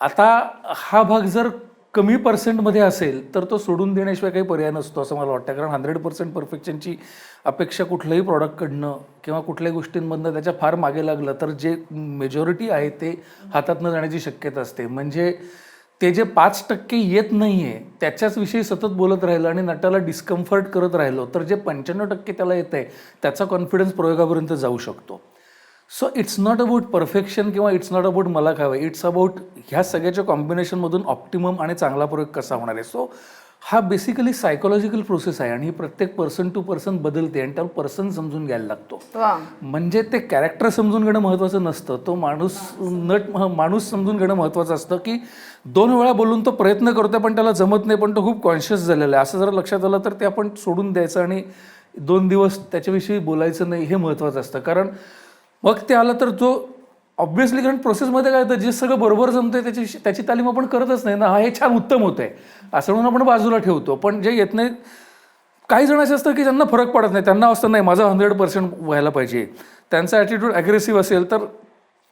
आता हा भाग जर कमी पर्सेंटमध्ये असेल तर तो सोडून देण्याशिवाय काही पर्याय नसतो असं मला वाटतं. कारण 100% परफेक्शनची अपेक्षा कुठल्याही प्रॉडक्टकडनं किंवा कुठल्याही गोष्टींमधनं त्याच्या फार मागे लागलं तर जे मेजॉरिटी आहे ते हातात न जाण्याची शक्यता असते. म्हणजे ते जे 5% येत नाही आहे त्याच्याच विषयी सतत बोलत राहिलं आणि नटाला डिस्कम्फर्ट करत राहिलो तर जे 95% त्याला येत आहे त्याचा कॉन्फिडन्स प्रयोगापर्यंत जाऊ शकतो. So it's not about perfection किंवा इट्स नॉट अबाउट मला काय, इट्स अबाउट ह्या सगळ्याच्या कॉम्बिनेशनमधून ऑप्टिमम आणि चांगला प्रयोग कसा होणार आहे. सो हा बेसिकली सायकोलॉजिकल प्रोसेस आहे आणि ही प्रत्येक पर्सन टू पर्सन बदलते आणि त्याला पर्सन समजून घ्यायला लागतो. म्हणजे ते कॅरेक्टर समजून घेणं महत्त्वाचं नसतं, तो माणूस समजून घेणं महत्त्वाचं असतं की 2 वेळा बोलून तो प्रयत्न करतोय पण त्याला जमत नाही पण तो खूप कॉन्शियस झालेला आहे असं जर लक्षात आलं तर ते आपण सोडून द्यायचं आणि 2 दिवस त्याच्याविषयी बोलायचं नाही हे महत्त्वाचं असतं. कारण मग ते आलं तर जो ऑब्व्हियसली कारण प्रोसेसमध्ये काय होतं जे सगळं बरोबर जमतंय त्याची तालीम आपण करतच नाही ना, हे छान उत्तम होतंय असं म्हणून आपण बाजूला ठेवतो. पण जे येत नाही काही जण असे असतं की ज्यांना फरक पडत नाही, त्यांना असतं नाही माझं 100% व्हायला पाहिजे, त्यांचा ॲटिट्यूड ॲग्रेसिव्ह असेल तर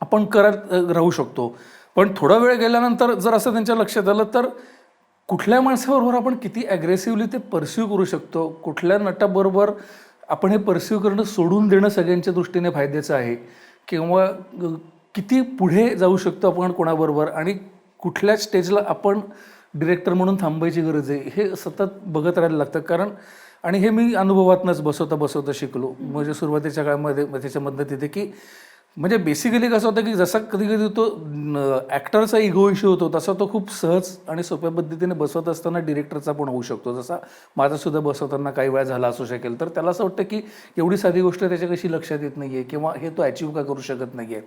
आपण करत राहू शकतो. पण थोडा वेळ गेल्यानंतर जर असं त्यांच्या लक्षात आलं तर कुठल्या माणसाबरोबर आपण किती ॲग्रेसिव्हली ते परस्यू करू शकतो, कुठल्या नटाबरोबर आपण हे परस्यू करणं सोडून देणं सगळ्यांच्या दृष्टीने फायद्याचं आहे किंवा किती पुढे जाऊ शकतो आपण कोणाबरोबर आणि कुठल्या स्टेजला आपण डिरेक्टर म्हणून थांबायची गरज आहे हे सतत बघत राहायला लागतं. कारण आणि हे मी अनुभवातनंच बसवता शिकलो. म्हणजे सुरुवातीच्या काळामध्ये त्याच्यामधनं तिथे की म्हणजे बेसिकली कसं होतं की जसा कधी कधी तो ॲक्टरचा इगो इश्यू होतो तसा तो खूप सहज आणि सोप्या पद्धतीने बसवत असताना डिरेक्टरचा पण होऊ शकतो. जसा माझासुद्धा बसवताना काही वेळा झाला असू शकेल. तर त्याला असं वाटतं की एवढी साधी गोष्ट त्याच्या कशी लक्षात येत नाही आहे किंवा हे तो अचीव का करू शकत नाही आहे.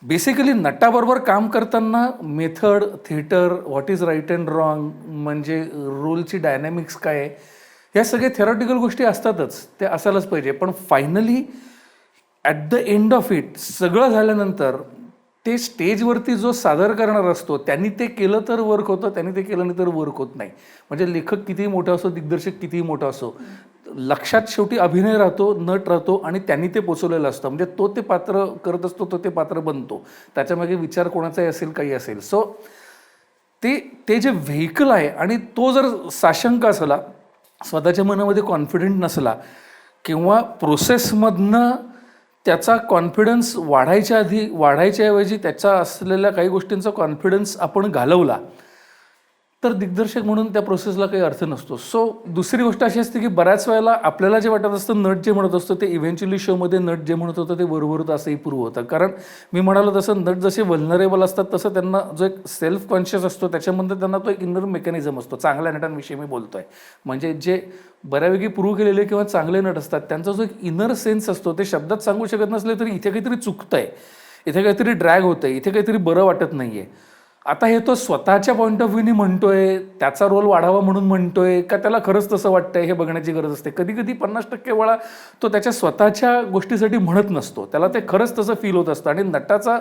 बेसिकली नटाबरोबर काम करताना method, theatre, what is right and wrong, म्हणजे रोलची डायनॅमिक्स काय आहे, ह्या सगळ्या थेरॉटिकल गोष्टी असतातच, ते असायलाच पाहिजे. पण finally at the end of it सगळं झाल्यानंतर ते स्टेजवरती जो सादर करणार असतो त्यांनी ते केलं तर वर्क होतं, त्यांनी ते केलं नाही तर वर्क होत नाही. म्हणजे लेखक कितीही मोठा असो, दिग्दर्शक कितीही मोठा असो, लक्षात शेवटी अभिनय राहतो, नट राहतो आणि त्यांनी ते पोचवलेलं असतं. म्हणजे तो ते पात्र करत असतो, तो ते पात्र बनतो. त्याच्यामागे विचार कोणाचाही असेल, काही असेल. सो ते जे व्हेकल आहे आणि तो जर साशंक असला, स्वतःच्या मनामध्ये कॉन्फिडंट नसला किंवा प्रोसेसमधनं त्याचा कॉन्फिडन्स वाढायच्या ऐवजी त्याचा असलेल्या काही गोष्टींचा कॉन्फिडन्स आपण घालवला तर दिग्दर्शक म्हणून त्या प्रोसेसला काही अर्थ नसतो. सो दुसरी गोष्ट अशी असते की बऱ्याच वेळेला आपल्याला जे वाटत असतं नट जे म्हणत असतं ते इव्हेंच्युअली शोमध्ये नट जे म्हणत होतं ते बरोबर होतं असंही प्रूव्ह होतं. कारण मी म्हणालो तसं नट जसे वल्नरेबल असतात तसं त्यांना जो एक सेल्फ कॉन्शियस असतो त्याच्यामध्ये त्यांना तो एक इनर मेकॅनिझम असतो. चांगल्या नटांविषयी मी बोलतोय, म्हणजे जे बऱ्यापैकी प्रूव्ह केलेले किंवा चांगले नट असतात त्यांचा जो एक इनर सेन्स असतो ते शब्दात सांगू शकत नसले तरी इथे काहीतरी चुकतंय, इथे काहीतरी ड्रॅग होतंय, इथे काहीतरी बरं वाटत नाहीये. आता हे तो स्वतःच्या पॉईंट ऑफ व्ह्यूनी म्हणतोय, त्याचा रोल वाढावा म्हणून म्हणतोय का त्याला खरंच तसं वाटतंय हे बघण्याची गरज असते. कधी कधी 50% वेळा तो त्याच्या स्वतःच्या गोष्टीसाठी म्हणत नसतो, त्याला ते खरंच तसं फील होत असतं. आणि नटाचा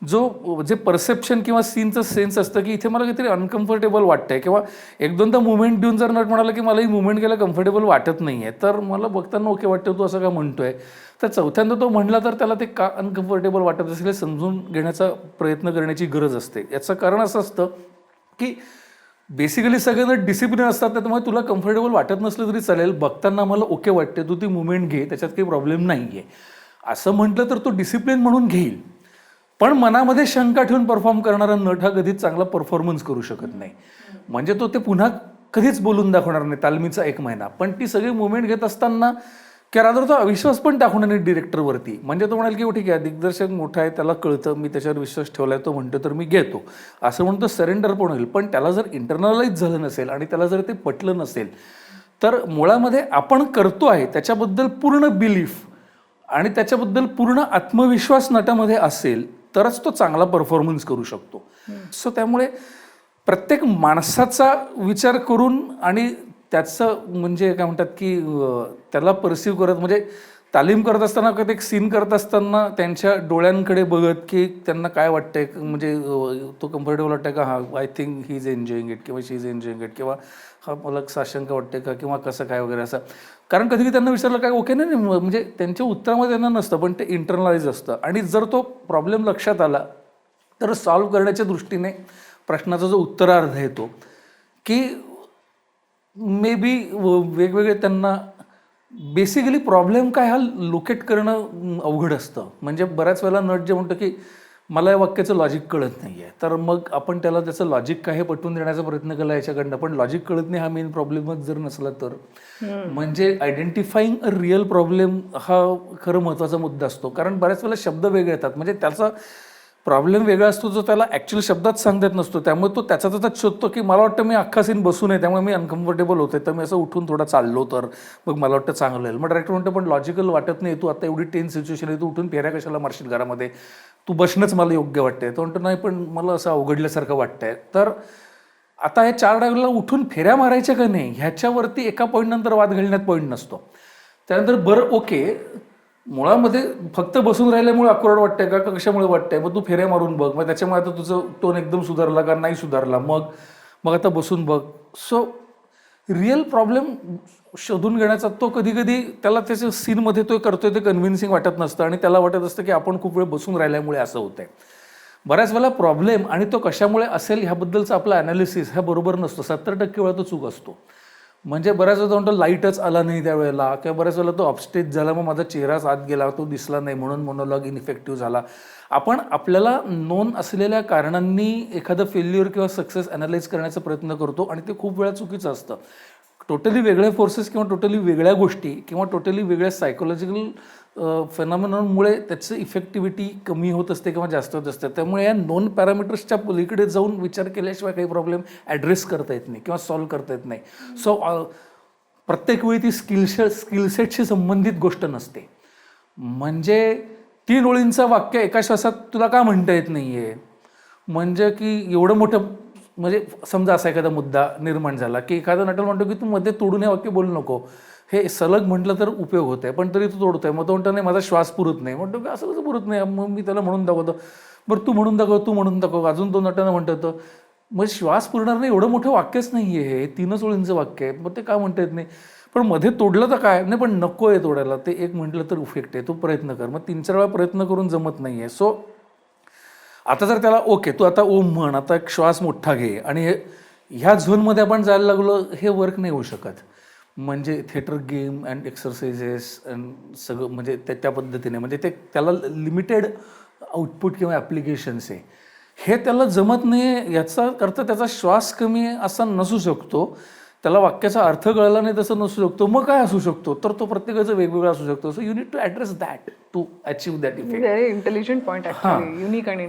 जे परसेप्शन किंवा सीनचं सेन्स असतं की इथे मला काहीतरी अनकम्फर्टेबल वाटतंय किंवा एक दोनदा मुवमेंट देऊन जर नट म्हणाला की मला ही मुवमेंट केला कम्फर्टेबल वाटत नाही आहे तर मला बघताना ओके वाटतं तू असं का म्हणतोय. तर चौथ्यांदा तो म्हणला तर त्याला ते का अनकम्फर्टेबल वाटत असेल हे समजून घेण्याचा प्रयत्न करण्याची गरज असते. याचं कारण असं असतं की बेसिकली सगळ्यांना डिसिप्लिन असतात ना, त्यामुळे तुला कम्फर्टेबल वाटत नसलं तरी चालेल, बघताना मला ओके वाटते, तू ती मुवमेंट घे, त्याच्यात काही प्रॉब्लेम नाही आहे असं म्हटलं तर तो डिसिप्लिन म्हणून घेईल. पण मनामध्ये शंका ठेवून परफॉर्म करणारा नट हा कधीच चांगला परफॉर्मन्स करू शकत नाही. म्हणजे तो ते पुन्हा कधीच बोलून दाखवणार नाही तालमीचा 1 महिना. पण ती सगळी मुवमेंट घेत असताना की रादर तो अविश्वास पण दाखवणार नाही डिरेक्टरवरती. म्हणजे तो म्हणाल की ठीक आहे दिग्दर्शक मोठा आहे, त्याला कळतं, मी त्याच्यावर विश्वास ठेवलाय, तो म्हणतो तर मी घेतो असं म्हणून तो सरेंडर पण होईल. पण त्याला जर इंटरनलाइज झालं नसेल आणि त्याला जर ते पटलं नसेल तर मुळामध्ये आपण करतो आहे त्याच्याबद्दल पूर्ण बिलीफ आणि त्याच्याबद्दल पूर्ण आत्मविश्वास नटामध्ये असेल तरच तो चांगला परफॉर्मन्स करू शकतो. सो त्यामुळे प्रत्येक माणसाचा विचार करून आणि त्याचं म्हणजे काय म्हणतात की त्याला परसिव्ह करत, म्हणजे तालीम करत असताना कधी एक सीन करत असताना त्यांच्या डोळ्यांकडे बघत की त्यांना काय वाटतंय, म्हणजे तो कम्फर्टेबल वाटतंय का, हा I think he is enjoying it किंवा शी इज एन्जॉईंग इट किंवा हा मला साशंक वाटते का किंवा कसं काय वगैरे असं. कारण कधी त्यांना विचारलं काय ओके नाही, म्हणजे त्यांच्या उत्तरामध्ये त्यांना नसतं पण ते इंटरनलाइज असतं. आणि जर तो प्रॉब्लेम लक्षात आला तर सॉल्व्ह करण्याच्या दृष्टीने प्रश्नाचा जो उत्तरार्ध आहे तो की मे बी वेगवेगळे त्यांना बेसिकली प्रॉब्लेम काय हा लोकेट करणं अवघड असतं. म्हणजे बऱ्याच वेळेला नट जे म्हणतं की मला या वाक्याचं लॉजिक कळत नाही आहे, तर मग आपण त्याला त्याचं लॉजिक काय हे पटवून देण्याचा प्रयत्न केला याच्याकडनं, पण लॉजिक कळत नाही हा मेन प्रॉब्लेमच जर नसला तर. म्हणजे आयडेंटिफाईंग अ रिअल प्रॉब्लेम हा खरं महत्त्वाचा मुद्दा असतो. कारण बऱ्याच वेळेला शब्द वेगळे येतात, म्हणजे त्याचा प्रॉब्लेम वेगळा असतो जो त्याला ॲक्च्युअल शब्दात सांगता येत नसतो. त्यामुळे तो त्याचाच शोधतो की मला वाटतं मी अख्खा सीन बसून आहे त्यामुळे मी अनकम्फर्टेबल होते, तर मी असं उठून थोडा चाललो तर मग मला वाटतं चांगलं येईल. मग डायरेक्टर म्हणतो पण लॉजिकल वाटत नाही, तू आता एवढी टेन्स सिच्युएशन आहे, तू उठून फेऱ्या कशाला मारशील घरामध्ये, तू बसणंच मला योग्य वाटतंय. तो म्हणतो नाही पण मला असं अवघडल्यासारखं वाटतंय. तर आता हे 4 डायलॉगला उठून फेऱ्या मारायच्या का नाही ह्याच्यावरती एका पॉईंट नंतर वाद घालण्यात पॉईंट नसतो. त्यानंतर बरं ओके मुळामध्ये फक्त बसून राहिल्यामुळे अक्रोड वाटतंय का कशामुळे वाटतंय, मग तू फेऱ्या मारून बघ, मग त्याच्यामुळे आता तुझं टोन एकदम सुधारला का नाही सुधारला, मग आता बसून बघ. सो रिअल प्रॉब्लेम शोधून घेण्याचा तो कधी कधी त्याला त्याच्या सीनमध्ये तो करतोय ते कन्व्हिन्सिंग वाटत नसतं आणि त्याला वाटत असतं की आपण खूप वेळ बसून राहिल्यामुळे असं होतंय. बऱ्याच वेळेला प्रॉब्लेम आणि तो कशामुळे असेल ह्याबद्दलचा आपला ॲनालिसिस हा बरोबर नसतो. 70% वेळा तो चूक असतो. म्हणजे बऱ्याच वेळा म्हणतो लाईटच आला नाही त्यावेळेला किंवा बऱ्याच वेळेला तो अपस्टेज झाला, मग माझा चेहराच आत गेला, तो दिसला नाही म्हणून मोनोलॉग इनइफेक्टिव्ह झाला. आपण आपल्याला नोन असलेल्या कारणांनी एखादं फेल्युअर किंवा सक्सेस ॲनालाइज करण्याचा प्रयत्न करतो आणि ते खूप वेळा चुकीचं असतं. टोटली वेगळ्या फोर्सेस किंवा टोटली वेगळ्या गोष्टी किंवा टोटली वेगळ्या सायकोलॉजिकल फेनॉमिनॉनमुळे त्याचं इफेक्टिव्हिटी कमी होत असते किंवा जास्त होत असते. त्यामुळे या नॉन पॅरामीटर्सच्या पलीकडे जाऊन विचार केल्याशिवाय काही प्रॉब्लेम ॲड्रेस करता येत नाही किंवा सॉल्व्ह करता येत नाही. सो प्रत्येक वेळी ती स्किलसेटशी संबंधित गोष्ट नसते. म्हणजे 3 ओळींचं वाक्य एका श्वासात तुला का म्हणता येत नाही आहे, म्हणजे की एवढं मोठं, म्हणजे समजा असा एखादा मुद्दा निर्माण झाला की एखादा नटल म्हणतो की तू मध्ये तोडून हे वाक्य बोलू नको, हे सलग म्हटलं तर उपयोग होत आहे, पण तरी तू तोडतोय. मग तो म्हणतो नाही माझा श्वास पुरत नाही. म्हणतो की असं कसं पुरत नाही. मग मी त्याला म्हणून दाखवतो, बरं तू म्हणून दाखव. अजून तो नटानं म्हणतो होतं मग श्वास पुरणार नाही एवढं मोठं वाक्यच नाही आहे, हे 3च ओळींचं वाक्य आहे, मग ते का म्हणता येत नाही. पण मध्ये तोडलं तर काय नाही, पण नको आहे तोडायला, ते एक म्हटलं तर इफेक्ट आहे, तू प्रयत्न कर. मग 3-4 वेळा प्रयत्न करून जमत नाही आहे. सो आता जर त्याला ओके तू आता ओम म्हण, आता एक श्वास मोठा घे, आणि ह्या झोनमध्ये आपण जायला लागलो, हे वर्क नाही होऊ शकत. म्हणजे theatre game and exercises and सगळं म्हणजे त्या पद्धतीने, म्हणजे ते त्याला लिमिटेड आउटपुट किंवा ॲप्लिकेशन्स आहे, हे त्याला जमत नाही. याचा अर्थ त्याचा श्वास कमी असा नसू शकतो, त्याला वाक्याचा अर्थ कळला नाही तसं नसू शकतो. मग काय असू शकतो, तर तो प्रत्येकाचं वेगवेगळा असू शकतो. So you need to address that to achieve that effect. Very intelligent point actually, unique आणि